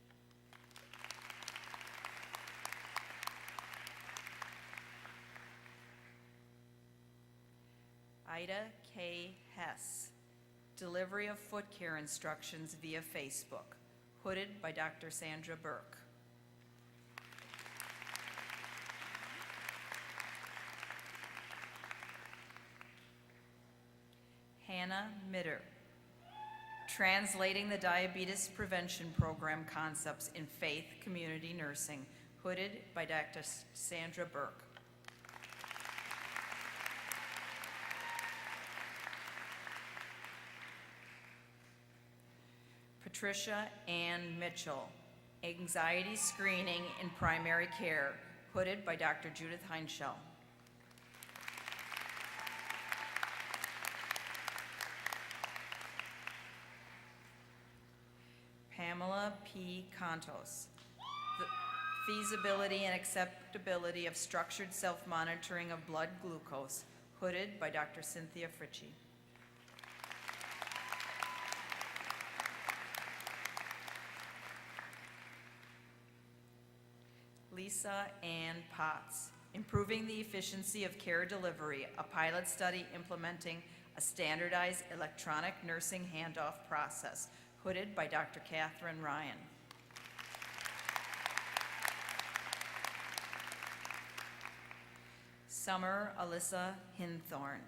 Ida K. Hess, delivery of foot care instructions via Facebook, hooded by Dr. Sandra Burke. Hannah Mitter, translating the diabetes prevention program concepts in faith community nursing, hooded by Dr. Sandra Burke. Patricia Ann Mitchell, anxiety screening in primary care, hooded by Dr. Judith Heinschel. Pamela P. Contos, the feasibility and acceptability of structured self-monitoring of blood glucose, hooded by Dr. Cynthia Fritchie. Lisa Ann Potts, improving the efficiency of care delivery, a pilot study implementing a standardized electronic nursing handoff process, hooded by Dr. Catherine Ryan. Summer Alyssa Hinthorn,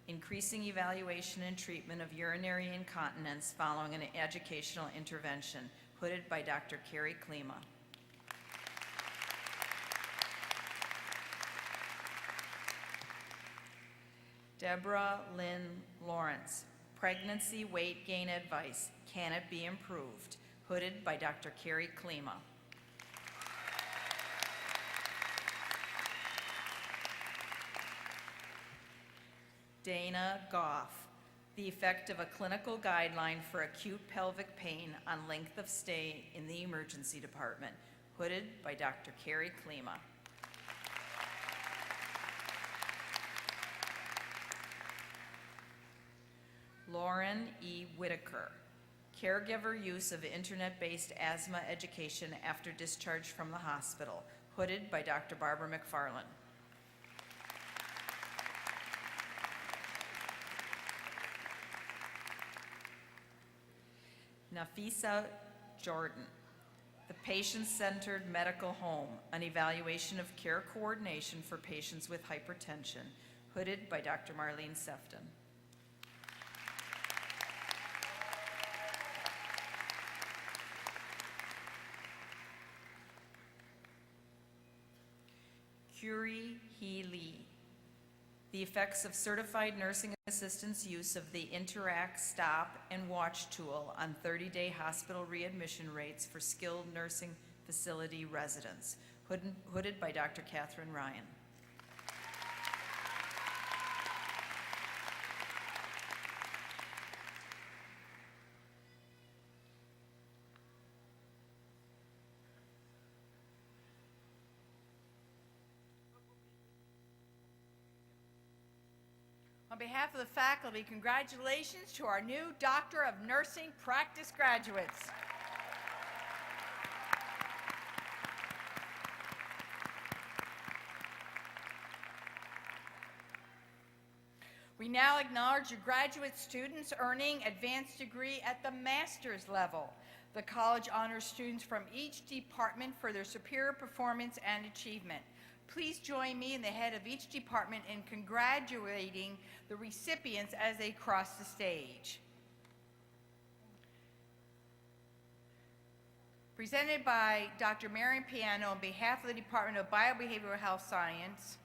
increasing evaluation and treatment of urinary incontinence following an educational intervention, hooded by Dr. Carrie Klima. Deborah Lynn Lawrence, pregnancy weight gain advice, can it be improved, hooded by Dr. Carrie Klima. Dana Goff, the effect of a clinical guideline for acute pelvic pain on length of stay in the emergency department, hooded by Dr. Carrie Klima. Lauren E. Whitaker, caregiver use of internet-based asthma education after discharge from the hospital, hooded by Dr. Barbara McFarland. Nafisa Jordan, the Patient-Centered Medical Home, an evaluation of care coordination for patients with hypertension, hooded by Dr. Marlene Sefton. Curie He Lee, the effects of certified nursing assistants' use of the Interact Stop and Watch tool on 30-day hospital readmission rates for skilled nursing facility residents, hooded by Dr. Catherine Ryan. On behalf of the faculty, congratulations to our new Doctor of Nursing practice graduates. We now acknowledge your graduate students earning advanced degree at the master's level. The college honors students from each department for their superior performance and achievement. Please join me and the head of each department in congratulating the recipients as they cross the stage. Presented by Dr. Marion Piano on behalf of the Department of Biobehavioral Health Science,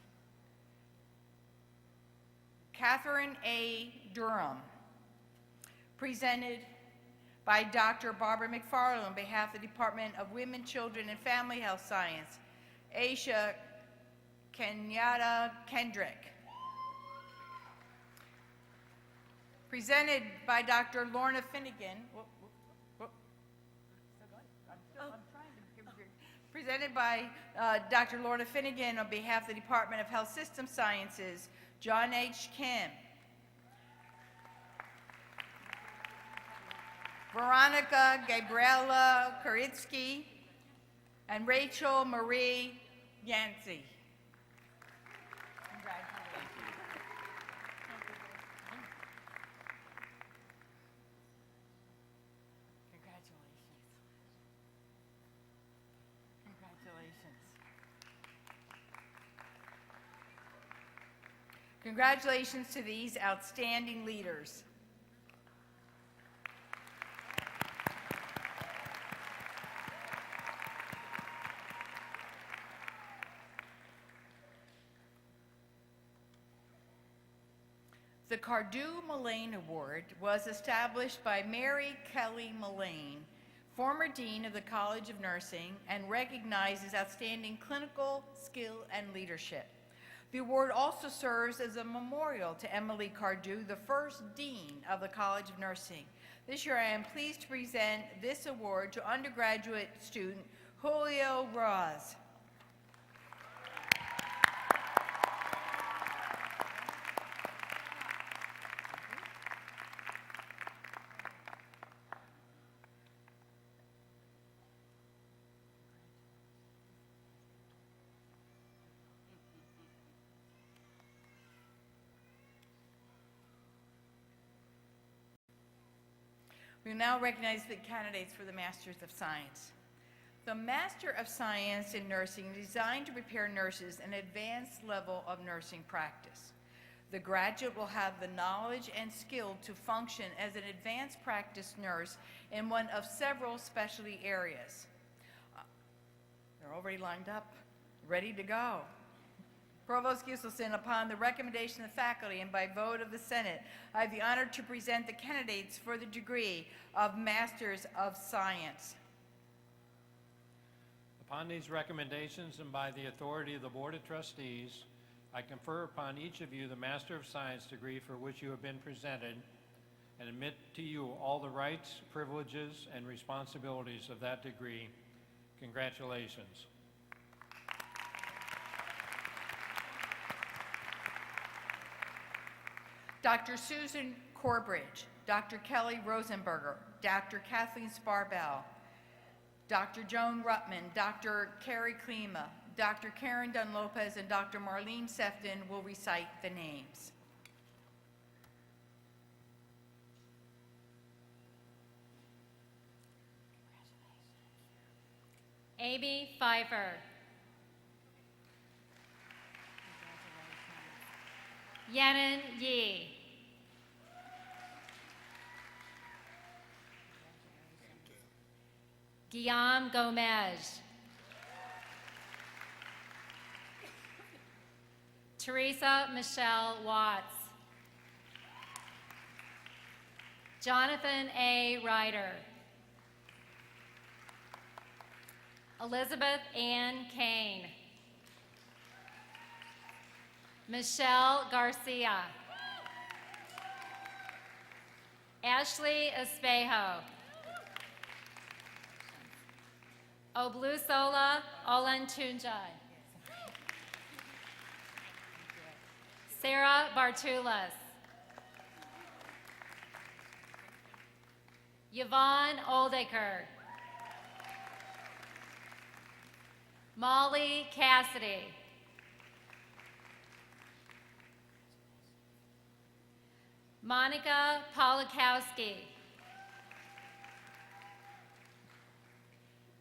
Catherine A. Durham. Presented by Dr. Barbara McFarland on behalf of the Department of Women, Children, and Family Health Science, Aisha Kenyatta Kendrick. Presented by Dr. Lorna Finnegan. Presented by Dr. Lorna Finnegan on behalf of the Department of Health System Sciences, John H. Kim. Veronica Gabriela Kuritsky and Rachel Marie Yancey. Congratulations to these outstanding leaders. The Cardew Mullane Award was established by Mary Kelly Mullane, former Dean of the College of Nursing, and recognizes outstanding clinical skill and leadership. The award also serves as a memorial to Emily Cardew, the first Dean of the College of Nursing. This year I am pleased to present this award to undergraduate student Julio Raz. We will now recognize the candidates for the Masters of Science. The Master of Science in Nursing is designed to prepare nurses an advanced level of nursing practice. The graduate will have the knowledge and skill to function as an advanced practice nurse in one of several specialty areas. They're already lined up, ready to go. Provost Gieselson, upon the recommendation of the faculty and by vote of the Senate, I have the honor to present the candidates for the degree of Masters of Science. Upon these recommendations and by the authority of the Board of Trustees, I confer upon each of you the Master of Science degree for which you have been presented and admit to you all the rights, privileges, and responsibilities of that degree. Congratulations. Dr. Susan Corbridge, Dr. Kelly Rosenberger, Dr. Kathleen Sparbell, Dr. Joan Ruttman, Dr. Carrie Klima, Dr. Karen Dunn Lopez, and Dr. Marlene Sefton will recite the names. Amy Pfeiffer. Yenin Yi. Guillaume Gomez. Teresa Michelle Watts. Jonathan A. Ryder. Elizabeth Ann Kane. Michelle Garcia. Ashley Espejo. Oblusola Olentunjai. Sarah Bartulas. Yvonne Oldaker. Molly Cassidy. Monica Polakowski.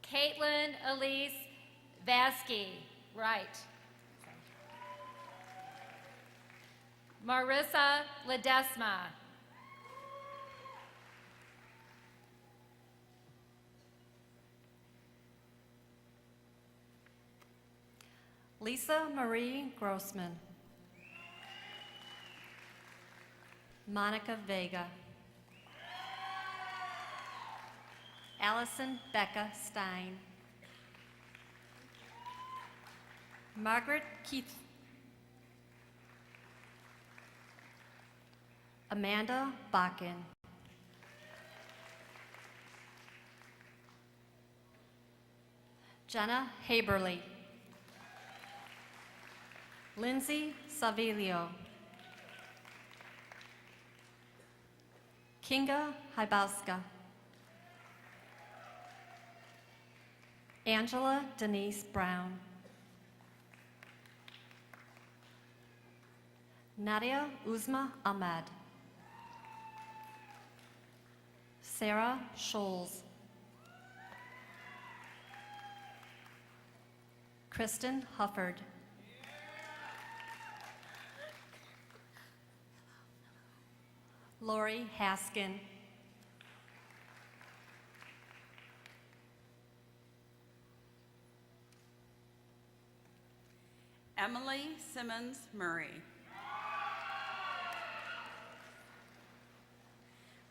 Caitlin Elise Vasky, right. Marissa Ledesma. Lisa Marie Grossman. Monica Vega. Allison Becca Stein. Margaret Keith. Amanda Bakken. Jenna Haberly. Lindsay Savilio. Kinga Hybauska. Angela Denise Brown. Nadia Uzma Ahmed. Sarah Scholes. Kristen Hufford. Lori Haskin. Emily Simmons Murray.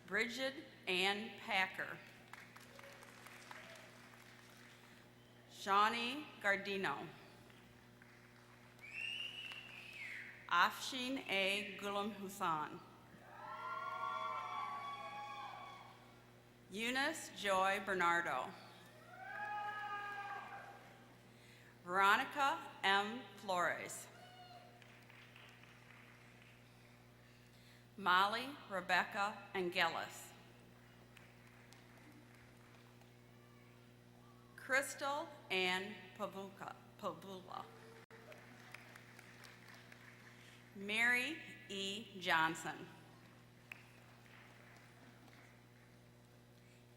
Bridget Ann Packer. Shawnee Gardino. Afshin A. Gulam Hussan. Eunice Joy Bernardo. Veronica M. Flores. Molly Rebecca Angelis. Crystal Ann Pavula. Mary E. Johnson.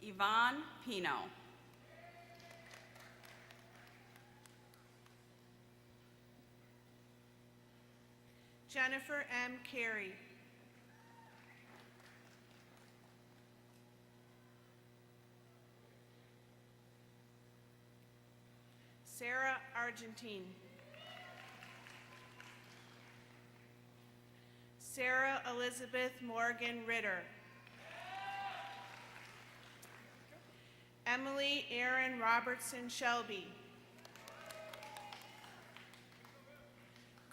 Yvonne Pino. Jennifer M. Carey. Sarah Argentine. Sarah Elizabeth Morgan Ritter. Emily Erin Robertson Shelby.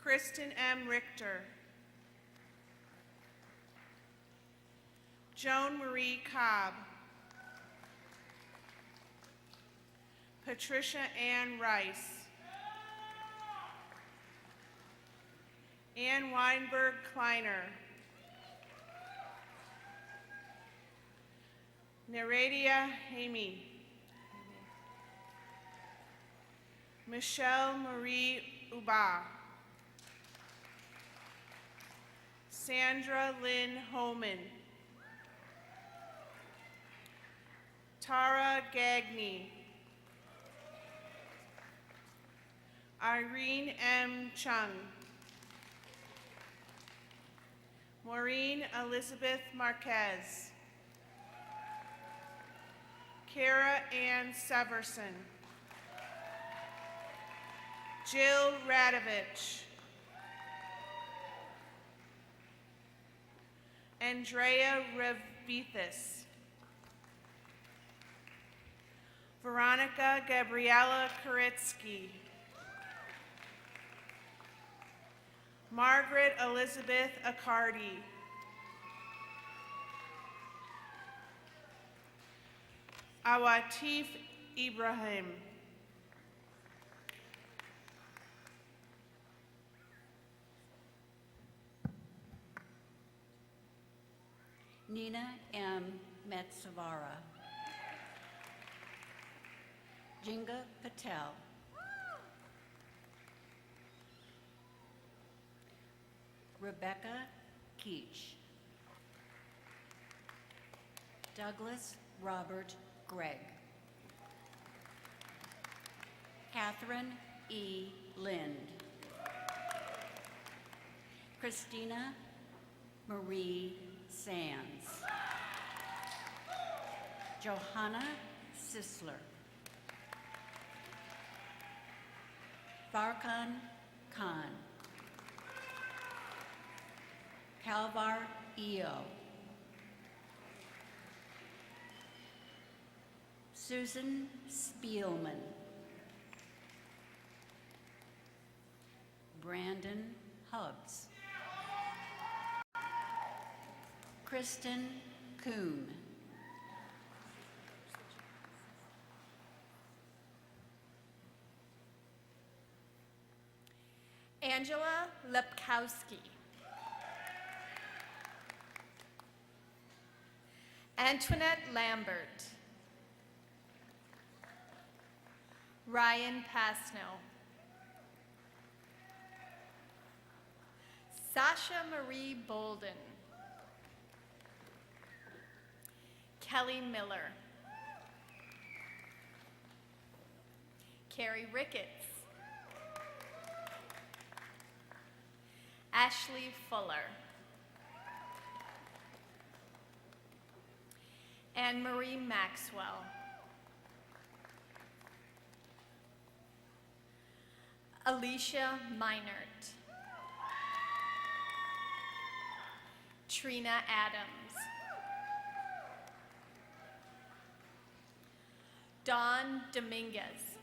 Kristen M. Richter. Joan Marie Cobb. Patricia Ann Rice. Ann Weinberg Kleiner. Neredia Hamey. Michelle Marie Uba. Sandra Lynn Homan. Tara Gagney. Irene M. Chung. Maureen Elizabeth Marquez. Kara Ann Severson. Jill Radovich. Andrea Revithis. Veronica Gabriella Koritsky. Margaret Elizabeth Accardi. Awatif Ibrahim. Nina M. Metsavara. Jinga Patel. Rebecca Keach. Douglas Robert Gregg. Catherine E. Lind. Christina Marie Sands. Johanna Sisler. Farkan Khan. Kalvar Eo. Susan Spielman. Brandon Hubbs. Kristen Kuhn. Angela Lepkowski. Antoinette Lambert. Ryan Pasno. Sasha Marie Bolden. Kelly Miller. Carrie Ricketts. Ashley Fuller. Anne Marie Maxwell. Alicia Meinert. Trina Adams. Dawn Dominguez.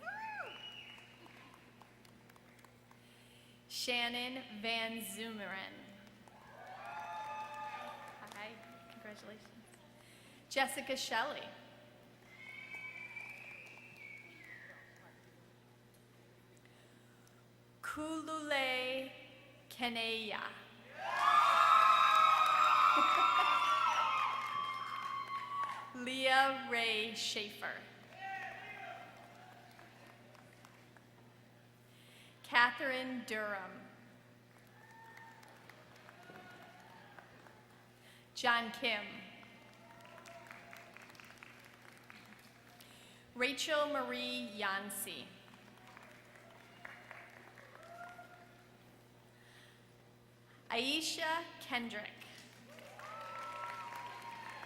Shannon Van Zumeren. Hi, congratulations. Jessica Shelley. Kulule Keneya. Leah Ray Schaefer. Catherine Durham. John Kim. Rachel Marie Yancey. Aisha Kendrick.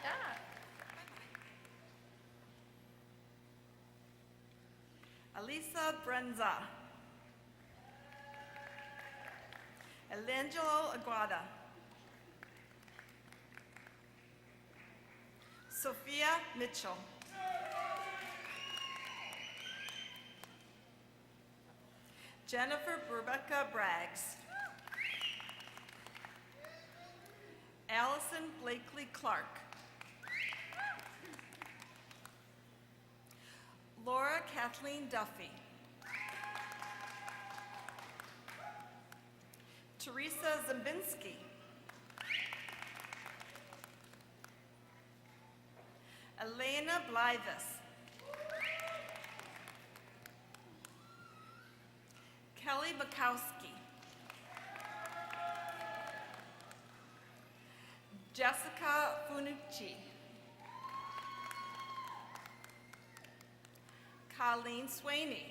Yeah. Elisa Brenza. Elangelo Aguada. Sophia Mitchell. Jennifer Rebecca Braggs. Allison Blakely Clark. Laura Kathleen Duffy. Teresa Zambinski. Elena Blyvis. Kelly Bukowski. Jessica Funucci. Colleen Swaney.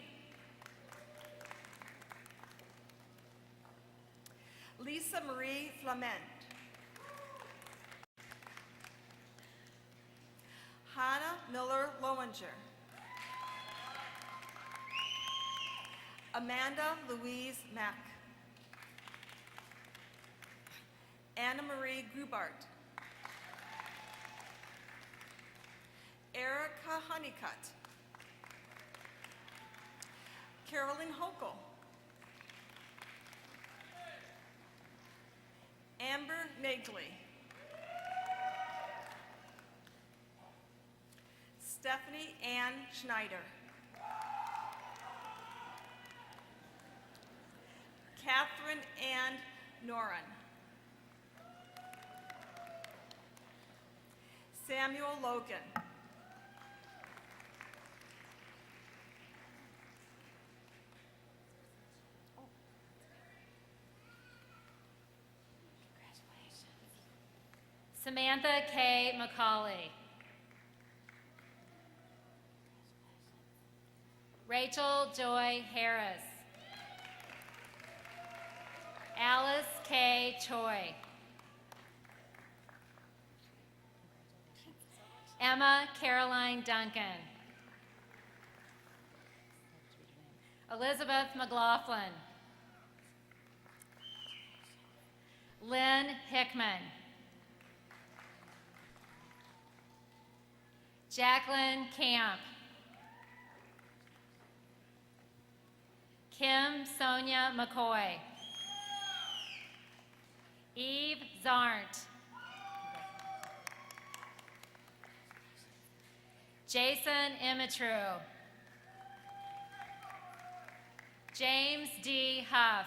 Lisa Marie Flamand. Hannah Miller Lowinger. Amanda Louise Mack. Anna Marie Grubart. Erica Honeycutt. Carolyn Hokel. Amber Nagley. Stephanie Ann Schneider. Catherine Ann Noren. Samuel Logan. Samantha K. McCauley. Rachel Joy Harris. Alice K. Choi. Emma Caroline Duncan. Elizabeth McLaughlin. Lynn Hickman. Jacqueline Camp. Kim Sonia McCoy. Eve Zarnt. Jason Imatru. James D. Huff.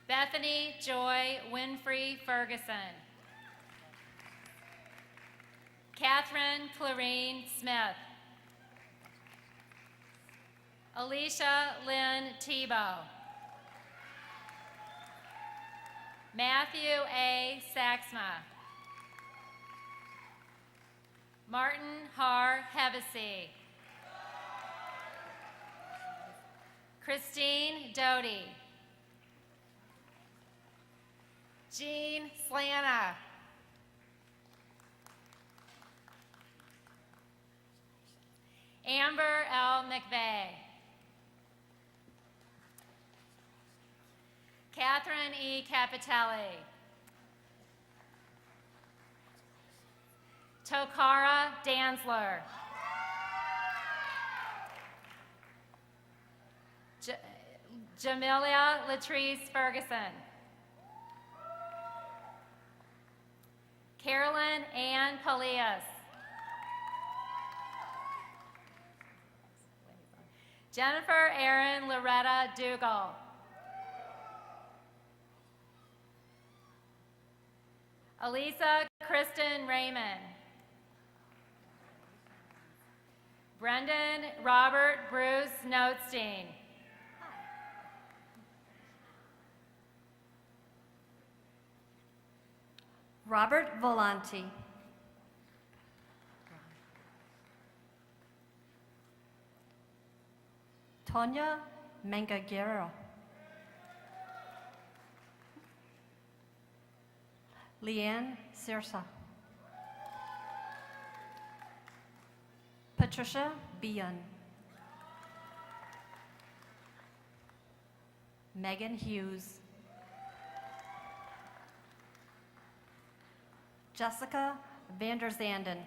Bethany Joy Winfrey Ferguson. Catherine Clarine Smith. Alicia Lynn Tebow. Matthew A. Saxma. Martin Har Hevesy. Christine Doty. Jean Slana. Amber L. McVeigh. Catherine E. Capitelli. Tokara Danzler. Jamelia Latrice Ferguson. Carolyn Ann Polias. Jennifer Erin Loretta Dougal. Elisa Kristen Raymond. Brendan Robert Bruce Notestein. Robert Volanti. Tonya Mangaguerra. Leanne Sirsa. Patricia Bian. Megan Hughes. Jessica Vanderzanden.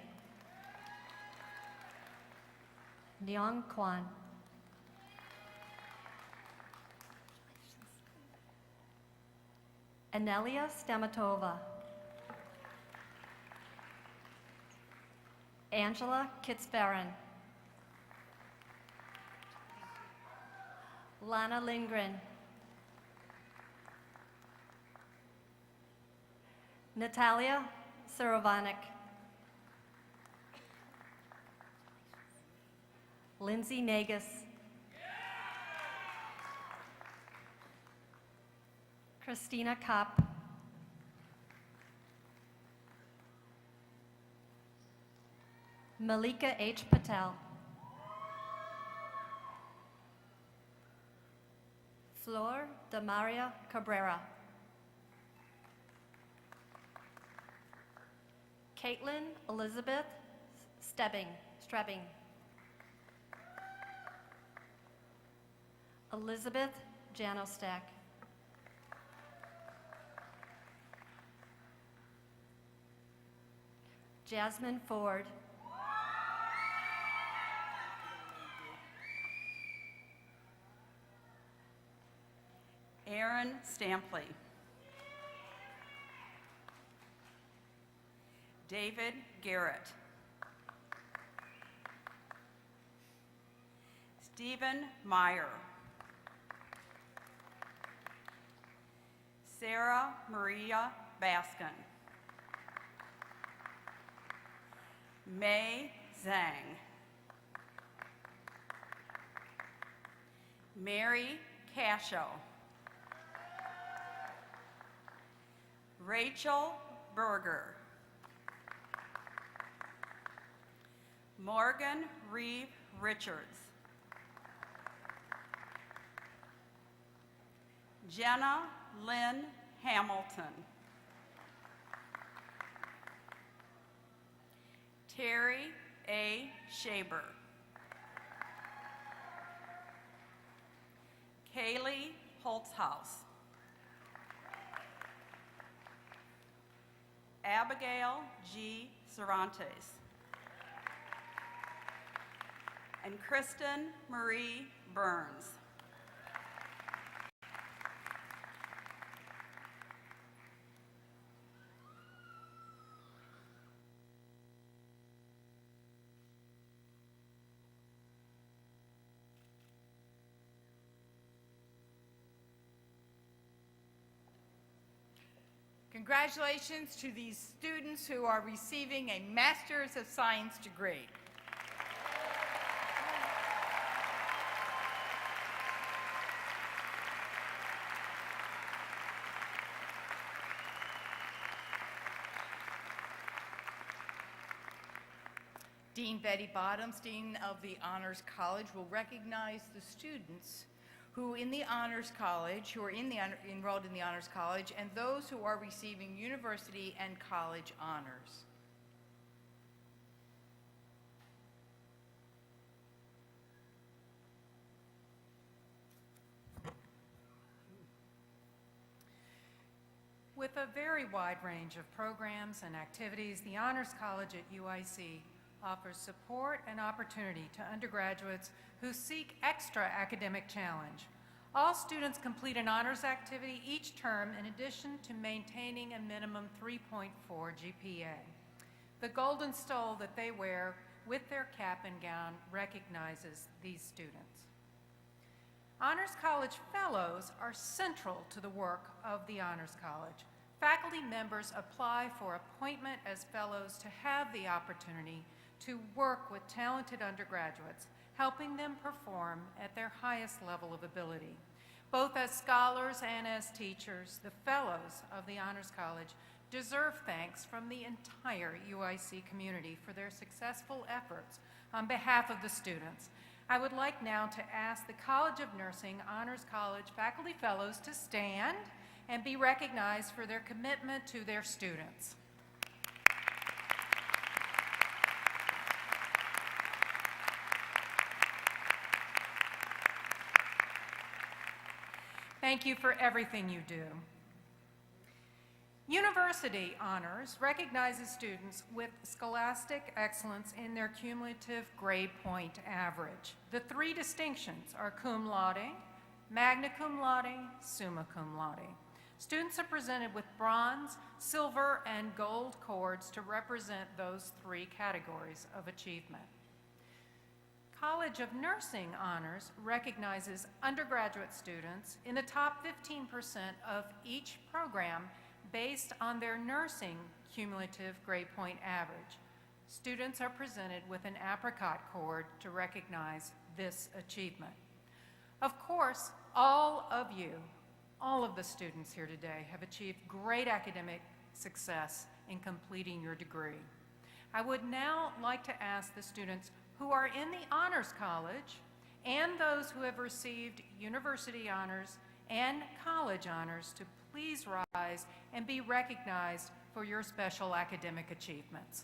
Neong Kwan. Anelia Stamatova. Angela Kitzbarren. Lana Lindgren. Natalia Saravanik. Lindsay Nagus. Christina Kopp. Malika H. Patel. Flor Damaria Cabrera. Caitlin Elizabeth Strebbing. Elizabeth Janostak. Jasmine Ford. Aaron Stampley. David Garrett. Stephen Meyer. Sarah Maria Baskin. Mei Zhang. Mary Casho. Rachel Berger. Morgan Reeve Richards. Jenna Lynn Hamilton. Terry A. Shaber. Kaylee Holtzhaus. Abigail G. Cervantes. And Kristen Marie Burns. Congratulations to these students who are receiving a Master's of Science degree. Dean Betty Bottoms, Dean of the Honors College, will recognize the students who in the Honors College, who are enrolled in the Honors College, and those who are receiving university and college honors. With a very wide range of programs and activities, the Honors College at UIC offers support and opportunity to undergraduates who seek extra academic challenge. All students complete an honors activity each term in addition to maintaining a minimum 3.4 GPA. The golden stole that they wear with their cap and gown recognizes these students. Honors College Fellows are central to the work of the Honors College. Faculty members apply for appointment as fellows to have the opportunity to work with talented undergraduates, helping them perform at their highest level of ability. Both as scholars and as teachers, the fellows of the Honors College deserve thanks from the entire UIC community for their successful efforts on behalf of the students. I would like now to ask the College of Nursing Honors College faculty fellows to stand and be recognized for their commitment to their students. Thank you for everything you do. University Honors recognizes students with scholastic excellence in their cumulative grade point average. The three distinctions are cum laude, magna cum laude, summa cum laude. Students are presented with bronze, silver, and gold cords to represent those three categories of achievement. College of Nursing Honors recognizes undergraduate students in the top 15% of each program based on their nursing cumulative grade point average. Students are presented with an apricot cord to recognize this achievement. Of course, all of the students here today have achieved great academic success in completing your degree. I would now like to ask the students who are in the Honors College and those who have received University Honors and College Honors to please rise and be recognized for your special academic achievements.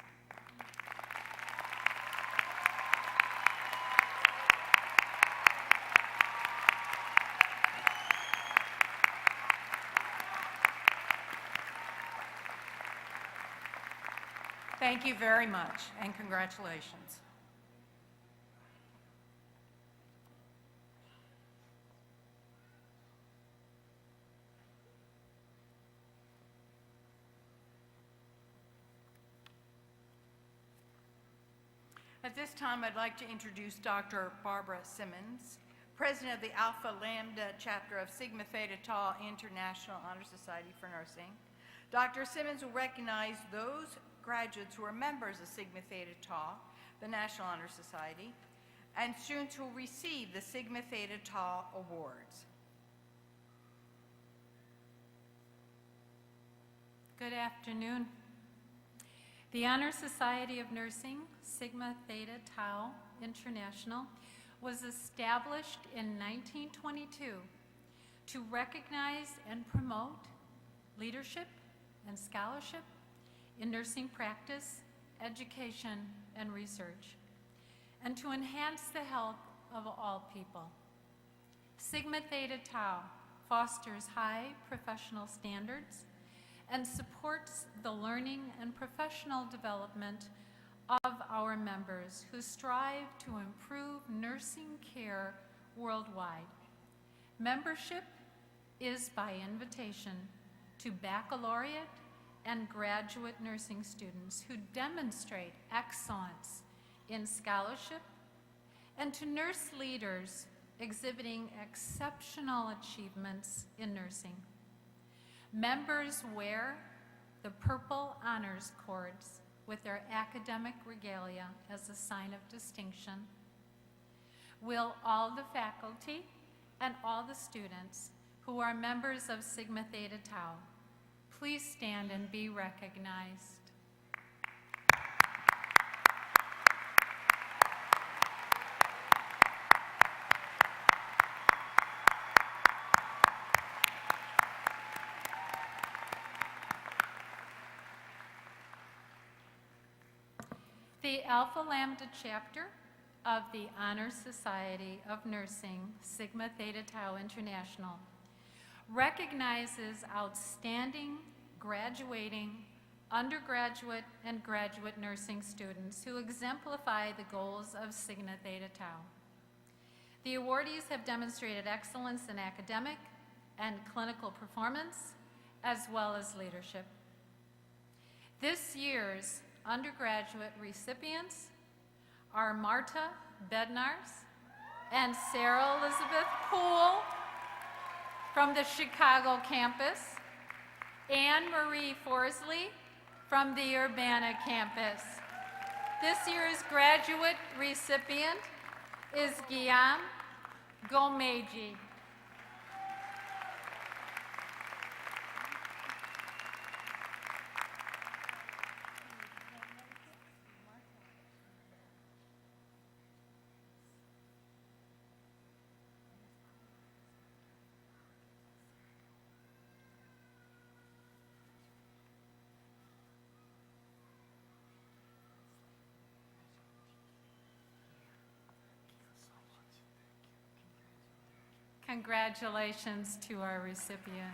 Thank you very much, and congratulations. At this time, I'd like to introduce Dr. Barbara Simmons, President of the Alpha Lambda Chapter of Sigma Theta Tau International Honor Society for Nursing. Dr. Simmons will recognize those graduates who are members of Sigma Theta Tau, the National Honor Society, and students who will receive the Sigma Theta Tau awards. Good afternoon. The Honor Society of Nursing, Sigma Theta Tau International, was established in 1922 to recognize and promote leadership and scholarship in nursing practice, education, and research, and to enhance the health of all people. Sigma Theta Tau fosters high professional standards and supports the learning and professional development of our members who strive to improve nursing care worldwide. Membership is by invitation to baccalaureate and graduate nursing students who demonstrate excellence in scholarship, and to nurse leaders exhibiting exceptional achievements in nursing. Members wear the purple honors cords with their academic regalia as a sign of distinction. Will all the faculty and all the students who are members of Sigma Theta Tau please stand and be recognized. The Alpha Lambda chapter of the Honor Society of Nursing, Sigma Theta Tau International, recognizes outstanding graduating undergraduate and graduate nursing students who exemplify the goals of Sigma Theta Tau. The awardees have demonstrated excellence in academic and clinical performance, as well as leadership. This year's undergraduate recipients are Marta Bednars and Sarah Elizabeth Poole from the Chicago campus, Anne Marie Forsley from the Urbana campus. This year's graduate recipient is Guillaume Gomeji. Congratulations to our recipient.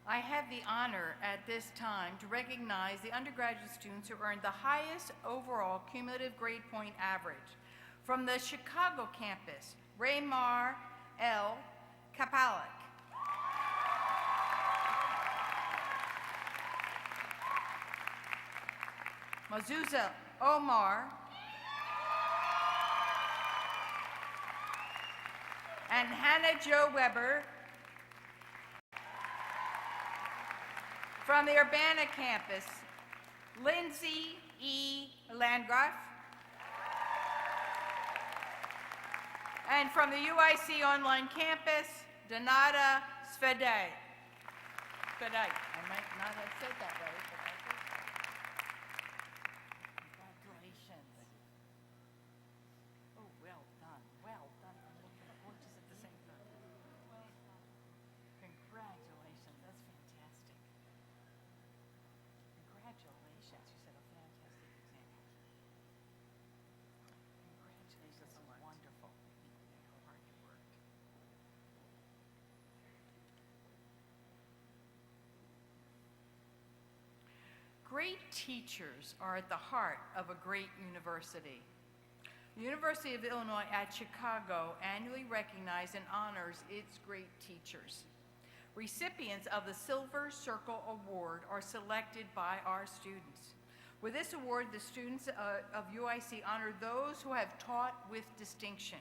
I have the honor at this time to recognize the undergraduate students who earned the highest overall cumulative grade point average. From the Chicago campus, Raymar L. Kapalik. Mazuza Omar. And Hannah Jo Weber. From the Urbana campus, Lindsay E. Landgraf. And from the UIC online campus, Donata Svedai. I might not have said that right, but I think so. Congratulations. Oh, well done, well done. I'm looking at watches at the same time. Well done. Congratulations, that's fantastic. Congratulations, you set a fantastic example. Congratulations, that's wonderful. How hard you worked. Great teachers are at the heart of a great university. The University of Illinois at Chicago annually recognizes and honors its great teachers. Recipients of the Silver Circle Award are selected by our students. With this award, the students of UIC honor those who have taught with distinction.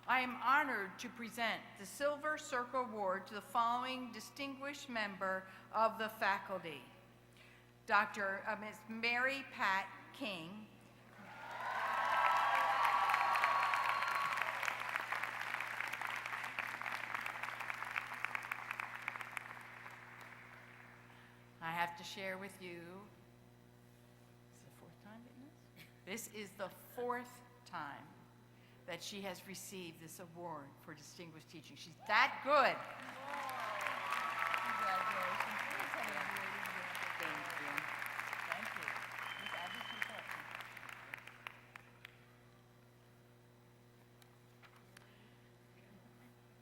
I am honored to present the Silver Circle Award to the following distinguished member of the faculty. Ms. Mary Pat King. I have to share with you, this is the fourth time getting this? This is the fourth time that she has received this award for distinguished teaching. She's that good. Congratulations. Thank you. Ms. Abby, please help me.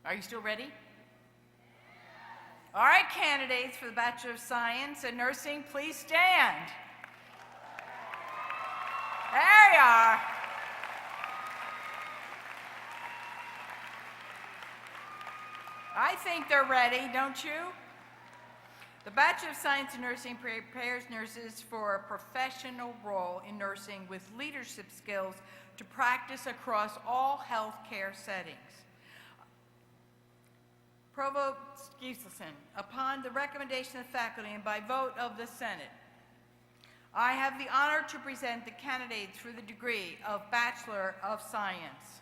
Are you still ready? All right, candidates for the Bachelor of Science in Nursing, please stand. There you are. I think they're ready, don't you? The Bachelor of Science in Nursing prepares nurses for a professional role in nursing with leadership skills to practice across all healthcare settings. Provost Giselson, upon the recommendation of the faculty and by vote of the Senate, I have the honor to present the candidates for the degree of Bachelor of Science.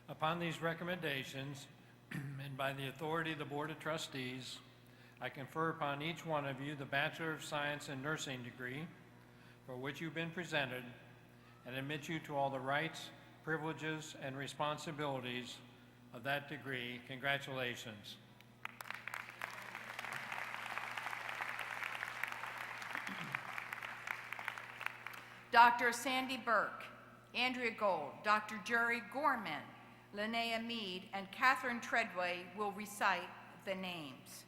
Upon these recommendations, and by the authority of the Board of Trustees, I confer upon each one of you the Bachelor of Science in Nursing degree for which you've been presented, and admit you to all the rights, privileges, and responsibilities of that degree. Congratulations. Dr. Sandy Burke, Andrea Gold, Dr. Jerry Gorman, Linnea Mead, and Catherine Treadway will recite the names.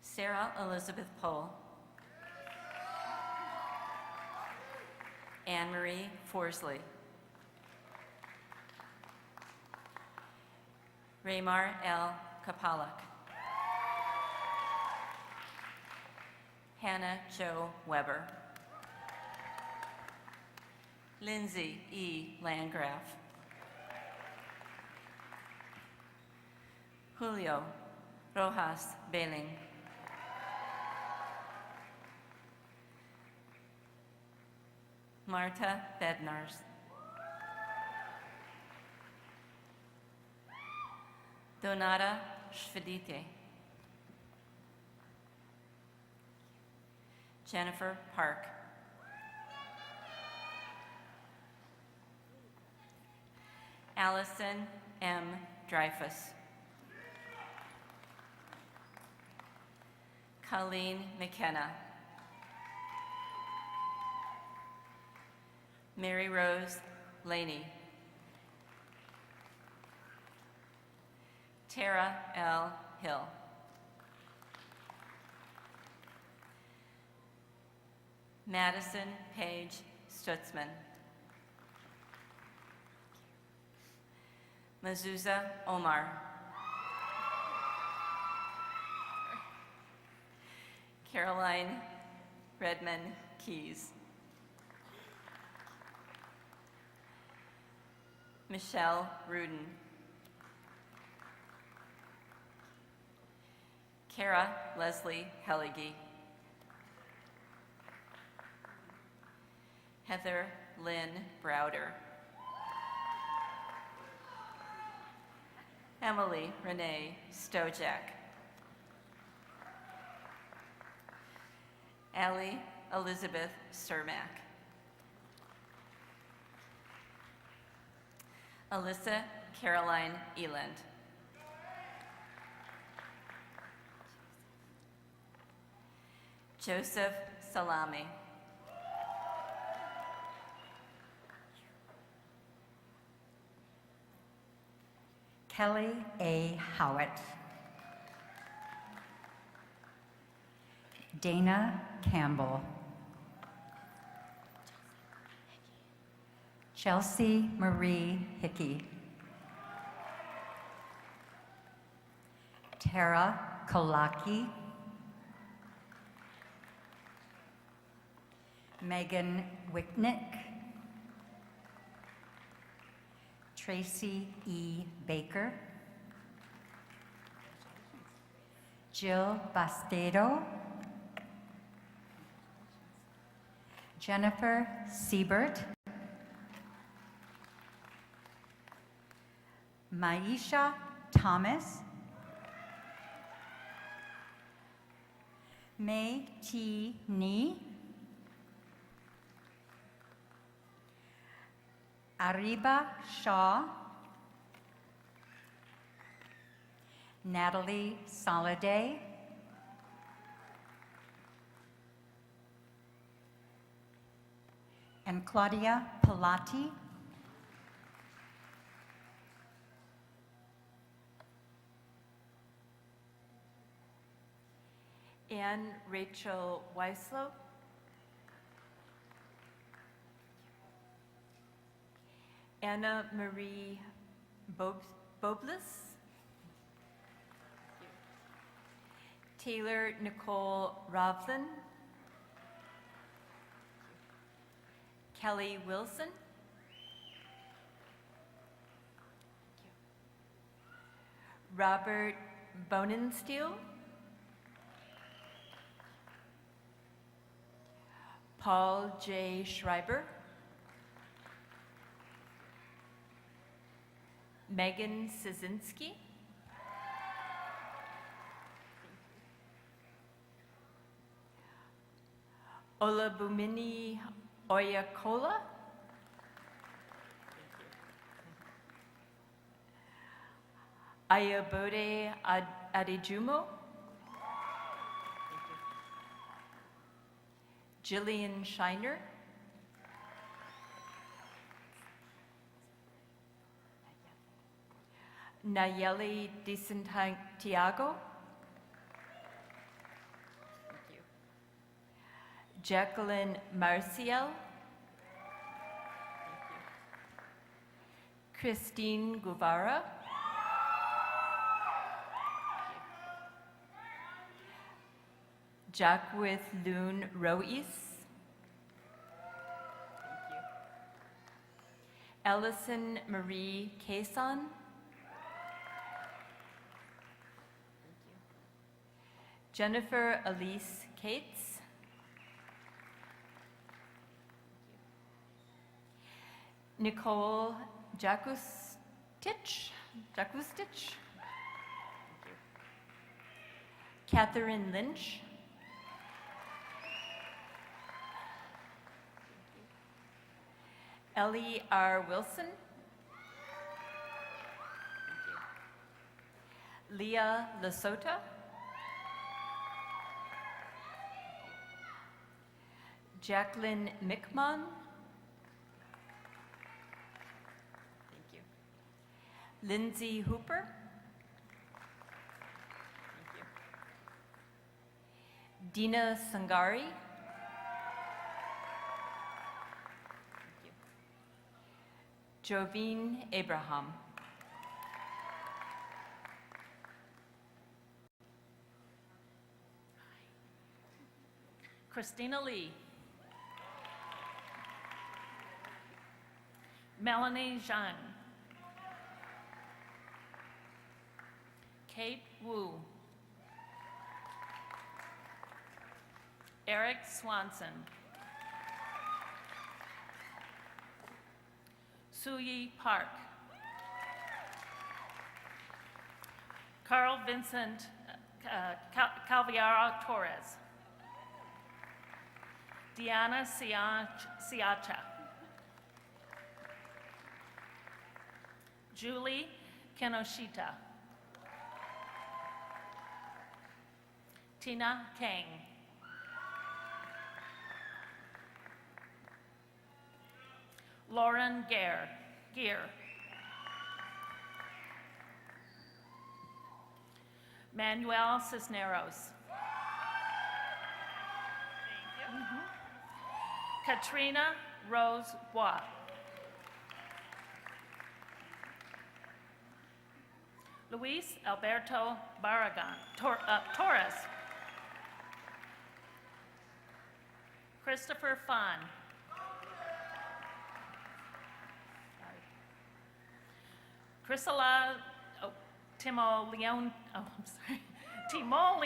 Sarah Elizabeth Pohl, Anne Marie Forsley, Raymar L. Kapalik, Hannah Jo Weber, Lindsay E. Landgraf, Julio Rojas Beling, Marta Bednars, Donata Shvedite. Jennifer Park. Allison M. Dreyfus. Colleen McKenna. Mary Rose Laney. Tara L. Hill. Madison Paige Stutzman. Mazuza Omar. Caroline Redmond Keys. Michelle Rudin. Kara Leslie Hellige. Heather Lynn Browder. Emily Renee Stojak. Allie Elizabeth Cermak. Alyssa Caroline Eland. Joseph Salami. Kelly A. Howitt. Dana Campbell. Chelsea Marie Hickey. Tara Kolaki. Megan Wicknick. Tracy E. Baker. Jill Bastedo. Jennifer Siebert. Maisha Thomas. Mei T. Ni. Ariba Shaw. Natalie Soliday. And Claudia Pilati. Anne Rachel Weislow. Anna Marie Bobles. Taylor Nicole Rovlin. Kelly Wilson. Robert Bonensteel. Paul J. Schreiber. Megan Szynski. Olabumini Oyakola. Ayabode Adejumo. Jillian Shiner. Nayeli DeSantiago. Jacqueline Marcial. Christine Guevara. Jacquith Loon Rois. Ellison Marie Cason. Jennifer Elise Cates. Nicole Jakustich. Catherine Lynch. Ellie R. Wilson. Leah Lesota. Jacqueline Mickman. Thank you. Lindsay Hooper. Thank you. Dina Sangari. Thank you. Jovine Abraham. Christina Lee. Melanie Zhang. Kate Wu. Eric Swanson. Suyi Park. Carl Vincent Calviaro Torres. Diana Siacha. Julie Kenoshita. Tina Kang. Lauren Gear. Manuel Cisneros. Katrina Rose Bois. Luis Alberto Barragan, Torres. Christopher Fahn. Chrysela Timo Leon, I'm sorry. Timo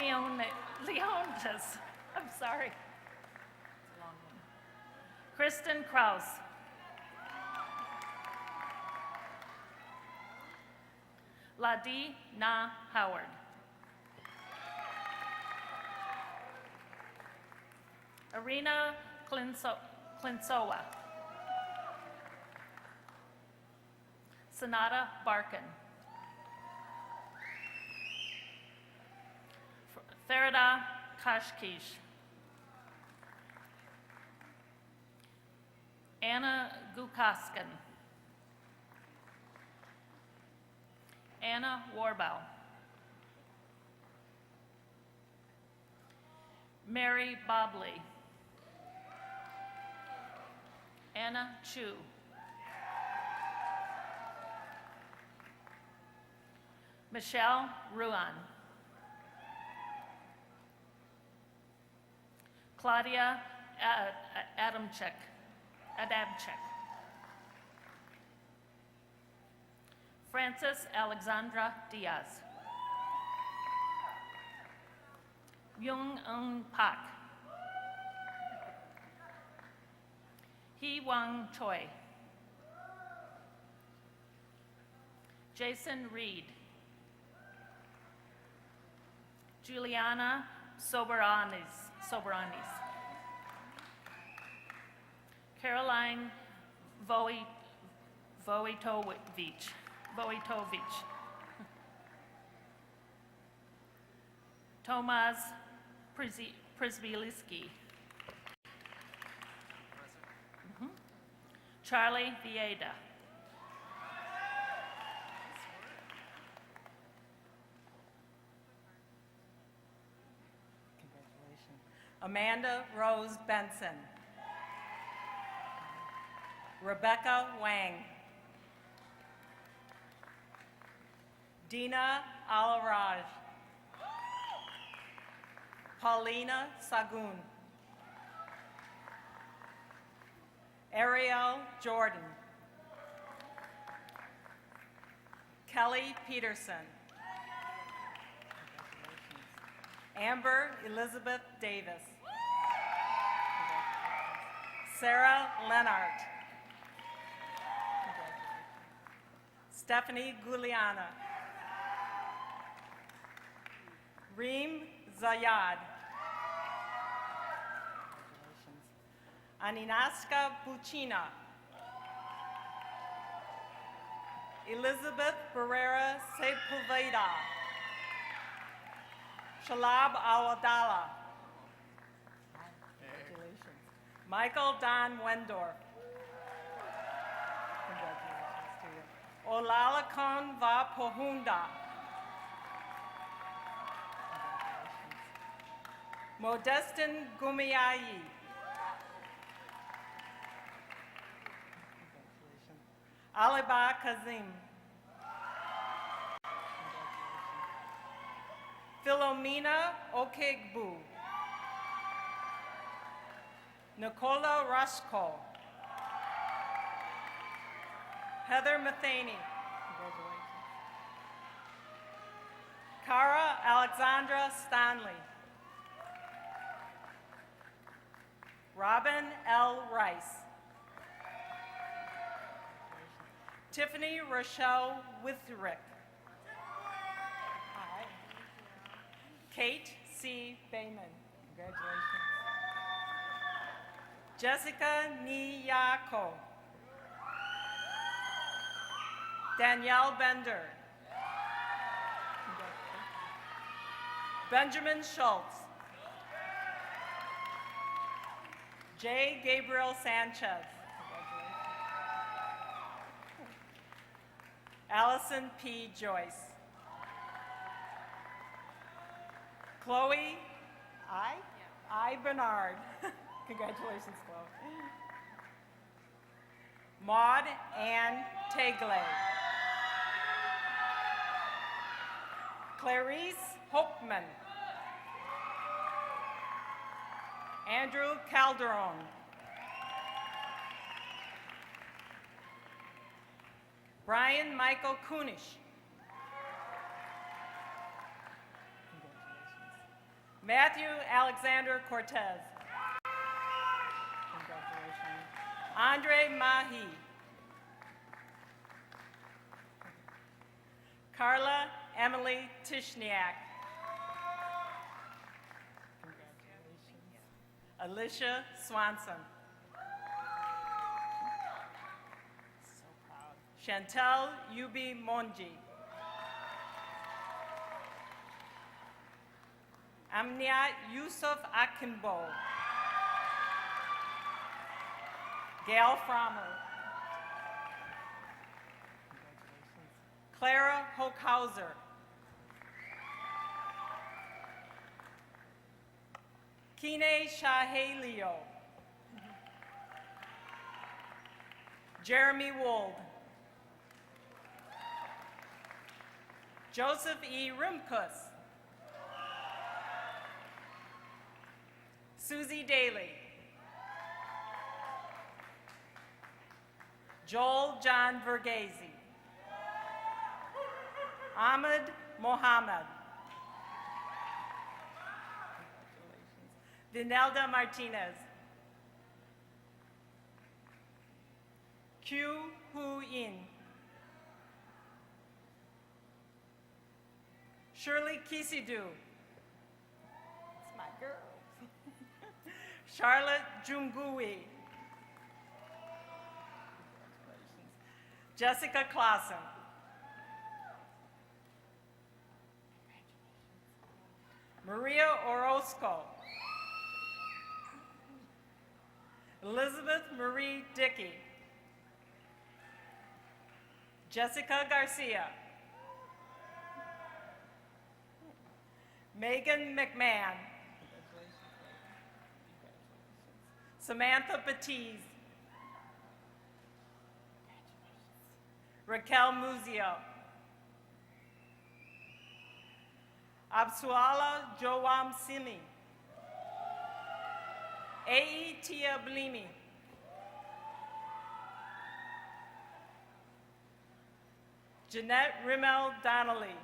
Leontis. I'm sorry. It's a long one. Kristen Kraus. Ladi Na Howard. Arena Klinsowa. Sonata Barkin. Farida Kashkish. Anna Gukaskin. Anna Warbow. Mary Bobley. Anna Chu. Michelle Ruan. Claudia Adamczyk. Frances Alexandra Diaz. Yung Eun Pak. Hee Wang Choi. Jason Reed. Juliana Soberanis. Caroline Vojtovich. Tomasz Przbiliski. Charlie Vieda. Amanda Rose Benson. Rebecca Wang. Dina Alaraj. Paulina Sagun. Ariel Jordan. Kelly Peterson. Amber Elizabeth Davis. Sarah Leonard. Stephanie Guliana. Reem Zayad. Aninaska Buchina. Elizabeth Barrera Sepulveda. Shalab Awadala. Congratulations. Michael Don Wendorf. Congratulations to you. Olalakon Va Pohunda. Modestin Gumiayi. Aliba Kazim. Philomena Okegbu. Nicola Rushko. Heather Matheny. Cara Alexandra Stanley. Robin L. Rice. Tiffany Rochelle Withrick. Kate C. Bayman. Congratulations. Jessica Niyako. Danielle Bender. Benjamin Schultz. J. Gabriel Sanchez. Allison P. Joyce. Chloe I. Bernard. Congratulations, Chloe. Maud Ann Tegle. Clarice Hopeman. Andrew Calderon. Brian Michael Kunish. Matthew Alexander Cortez. Congratulations. Andre Mahi. Carla Emily Tishniak. Congratulations. Alicia Swanson. So proud. Chantel Yubi Monji. Amnia Yusuf Akimbo. Gail Frommer. Clara Hochhauser. Kine Shahalio. Jeremy Wold. Joseph E. Rimkus. Susie Daly. Joel John Verghese. Ahmed Mohammed. Vinelda Martinez. Q Hu In. Shirley Kisidu. It's my girl. Charlotte Jungui. Jessica Clausen. Maria Orozco. Elizabeth Marie Dickey. Jessica Garcia. Megan McMahon. Samantha Batiz. Raquel Muzio. Absuala Joam Simi. Ae Tia Blimi. Jeanette Rimmel Donnelly.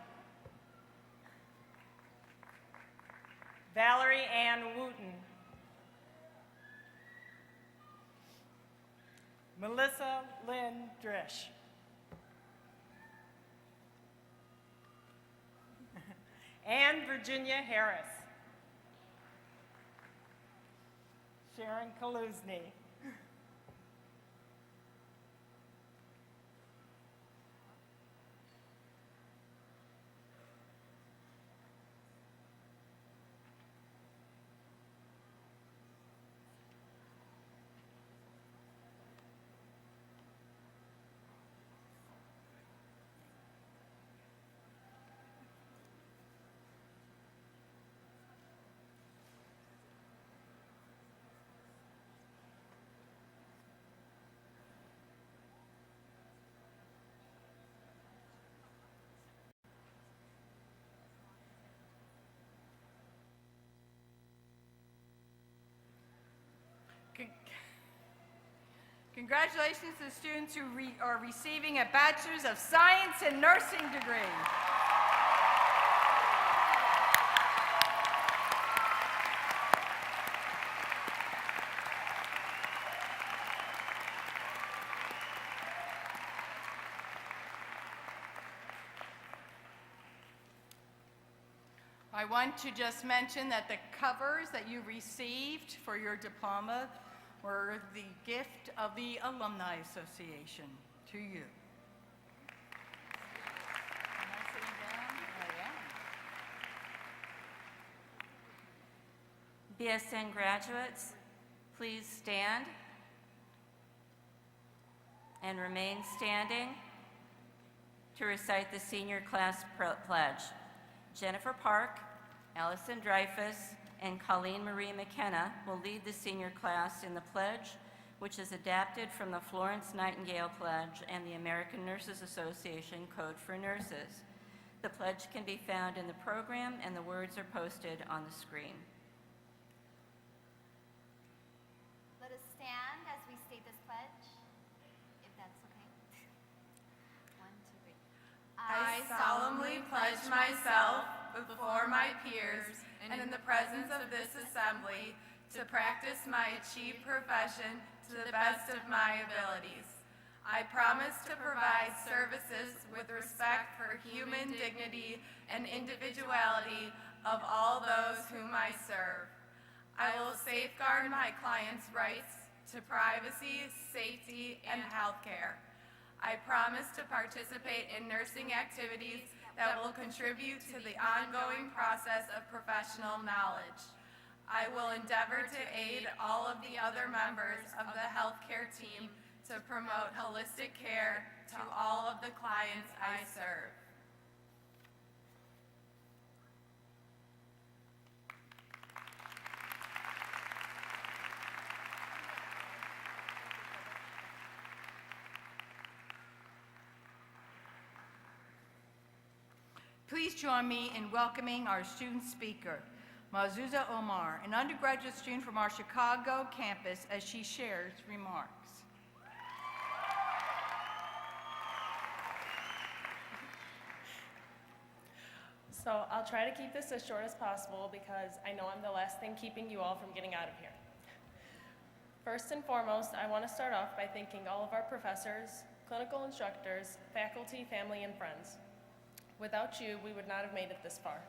Valerie Ann Wooten. Melissa Lynn Drish. Anne Virginia Harris. Sharon Kaluzny. Congratulations to the students who are receiving a Bachelor's of Science in Nursing degree. I want to just mention that the covers that you received for your diploma were the gift of the Alumni Association to you. Am I sitting down? I am. BSN graduates, please stand and remain standing to recite the senior class pledge. Jennifer Park, Allison Dreyfus, and Colleen Marie McKenna will lead the senior class in the pledge, which is adapted from the Florence Nightingale Pledge and the American Nurses Association Code for Nurses. The pledge can be found in the program, and the words are posted on the screen. Let us stand as we state this pledge, if that's okay. 1, 2, 3. I solemnly pledge myself before my peers and in the presence of this assembly to practice my achieved profession to the best of my abilities. I promise to provide services with respect for human dignity and individuality of all those whom I serve. I will safeguard my clients' rights to privacy, safety, and health care. I promise to participate in nursing activities that will contribute to the ongoing process of professional knowledge. I will endeavor to aid all of the other members of the healthcare team to promote holistic care to all of the clients I serve. Please join me in welcoming our student speaker, Mazuza Omar, an undergraduate student from our Chicago campus, as she shares remarks. So I'll try to keep this as short as possible because I know I'm the last thing keeping you all from getting out of here. First and foremost, I want to start off by thanking all of our professors, clinical instructors, faculty, family, and friends. Without you, we would not have made it this far.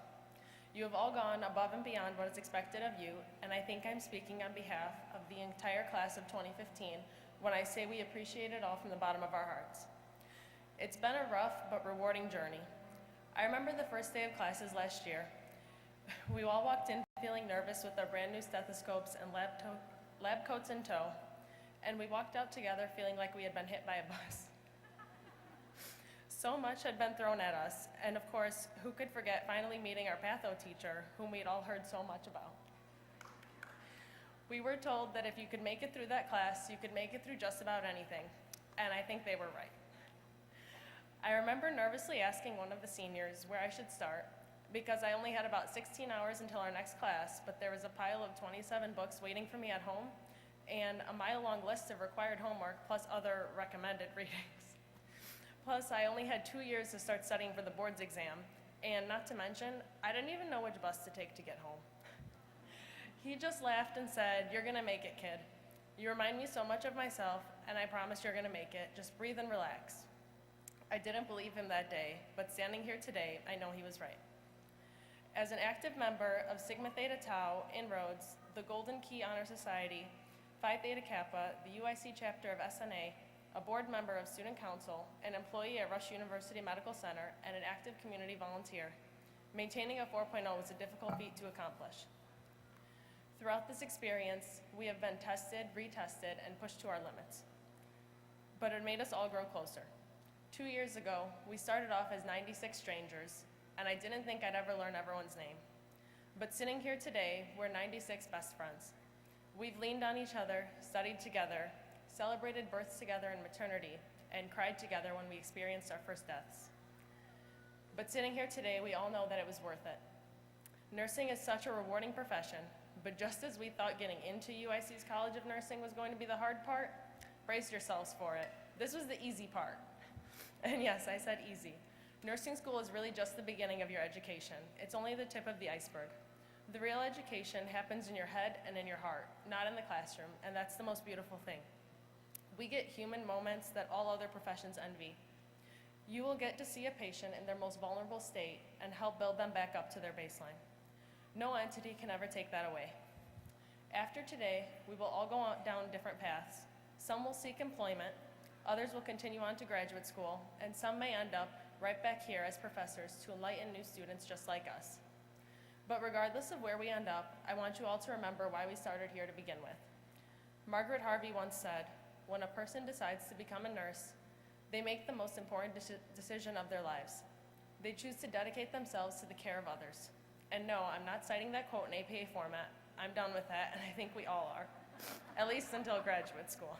You have all gone above and beyond what is expected of you, and I think I'm speaking on behalf of the entire class of 2015 when I say we appreciate it all from the bottom of our hearts. It's been a rough but rewarding journey. I remember the first day of classes last year. We all walked in feeling nervous with our brand new stethoscopes and lab coats in tow, and we walked out together feeling like we had been hit by a bus. So much had been thrown at us, and of course, who could forget finally meeting our patho teacher, whom we'd all heard so much about. We were told that if you could make it through that class, you could make it through just about anything, and I think they were right. I remember nervously asking one of the seniors where I should start, because I only had about 16 hours until our next class, but there was a pile of 27 books waiting for me at home, and a mile-long list of required homework, plus other recommended readings. Plus, I only had 2 years to start studying for the board's exam, and not to mention, I didn't even know which bus to take to get home. He just laughed and said, "You're gonna make it, kid. You remind me so much of myself, and I promise you're gonna make it. Just breathe and relax." I didn't believe him that day, but standing here today, I know he was right. As an active member of Sigma Theta Tau in Rhodes, the Golden Key Honor Society, Phi Theta Kappa, the UIC chapter of SNA, a board member of Student Council, an employee at Rush University Medical Center, and an active community volunteer. Maintaining a 4.0 was a difficult feat to accomplish. Throughout this experience, we have been tested, retested, and pushed to our limits. But it made us all grow closer. 2 years ago, we started off as 96 strangers, and I didn't think I'd ever learn everyone's name. But sitting here today, we're 96 best friends. We've leaned on each other, studied together, celebrated births together and maternity, and cried together when we experienced our first deaths. But sitting here today, we all know that it was worth it. Nursing is such a rewarding profession, but just as we thought getting into UIC's College of Nursing was going to be the hard part, brace yourselves for it. This was the easy part. And yes, I said easy. Nursing school is really just the beginning of your education. It's only the tip of the iceberg. The real education happens in your head and in your heart, not in the classroom, and that's the most beautiful thing. We get human moments that all other professions envy. You will get to see a patient in their most vulnerable state and help build them back up to their baseline. No entity can ever take that away. After today, we will all go down different paths. Some will seek employment, others will continue on to graduate school, and some may end up right back here as professors to enlighten new students just like us. But regardless of where we end up, I want you all to remember why we started here to begin with. Margaret Harvey once said, "When a person decides to become a nurse, they make the most important decision of their lives. They choose to dedicate themselves to the care of others." And no, I'm not citing that quote in APA format. I'm done with that, and I think we all are, at least until graduate school.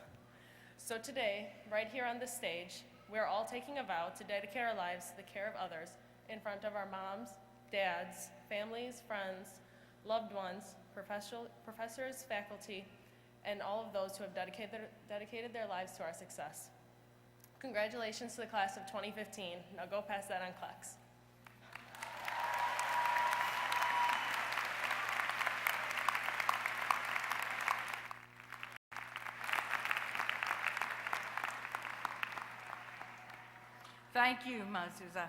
So today, right here on this stage, we're all taking a vow to dedicate our lives to the care of others in front of our moms, dads, families, friends, loved ones, professors, faculty, and all of those who have dedicated their lives to our success. Congratulations to the class of 2015. Now go pass that on Clex. Thank you, Mazuza.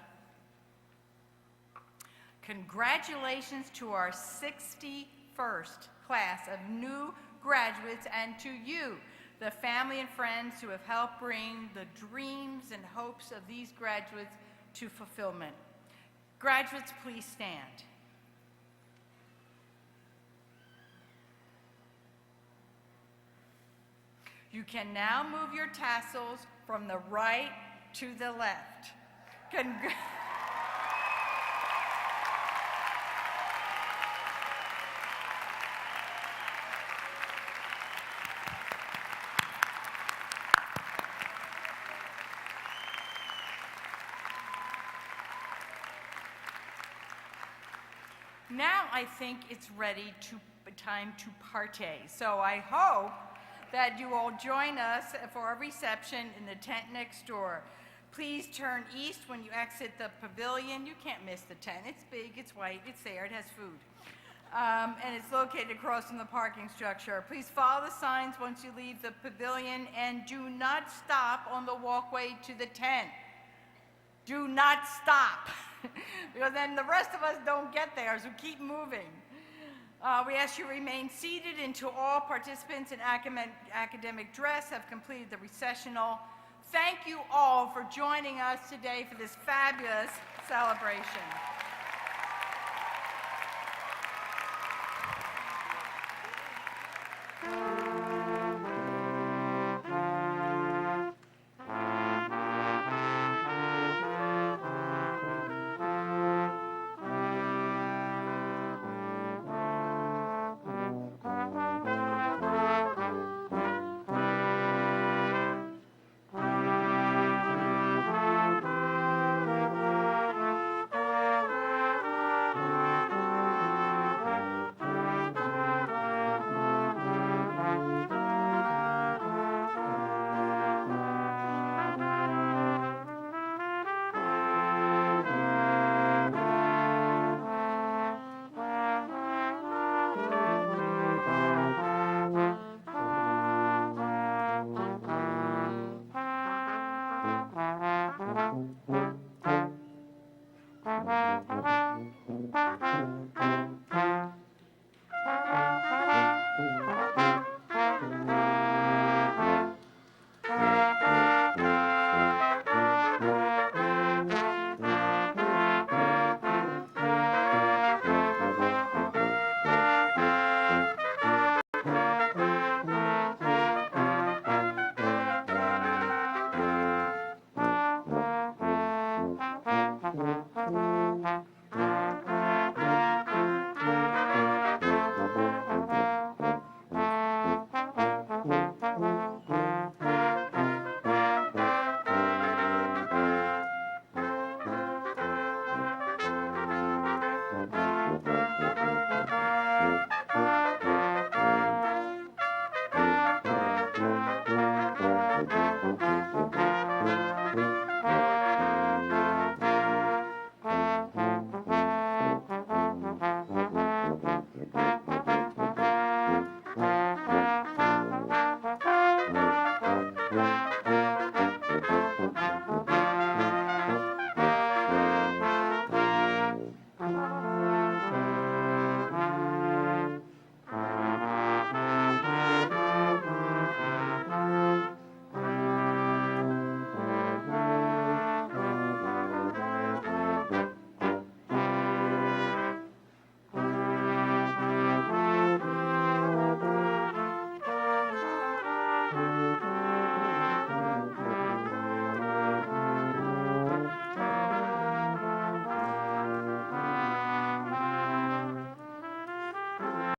Congratulations to our 61st class of new graduates and to you, the family and friends who have helped bring the dreams and hopes of these graduates to fulfillment. Graduates, please stand. You can now move your tassels from the right to the left. Now I think it's time to partay. So I hope that you all join us for a reception in the tent next door. Please turn east when you exit the pavilion. You can't miss the tent. It's big, it's white, it's there, it has food. And it's located across from the parking structure. Please follow the signs once you leave the pavilion and do not stop on the walkway to the tent. Do not stop, because then the rest of us don't get there, so keep moving. We ask you remain seated until all participants in academic dress have completed the recessional. Thank you all for joining us today for this fabulous celebration.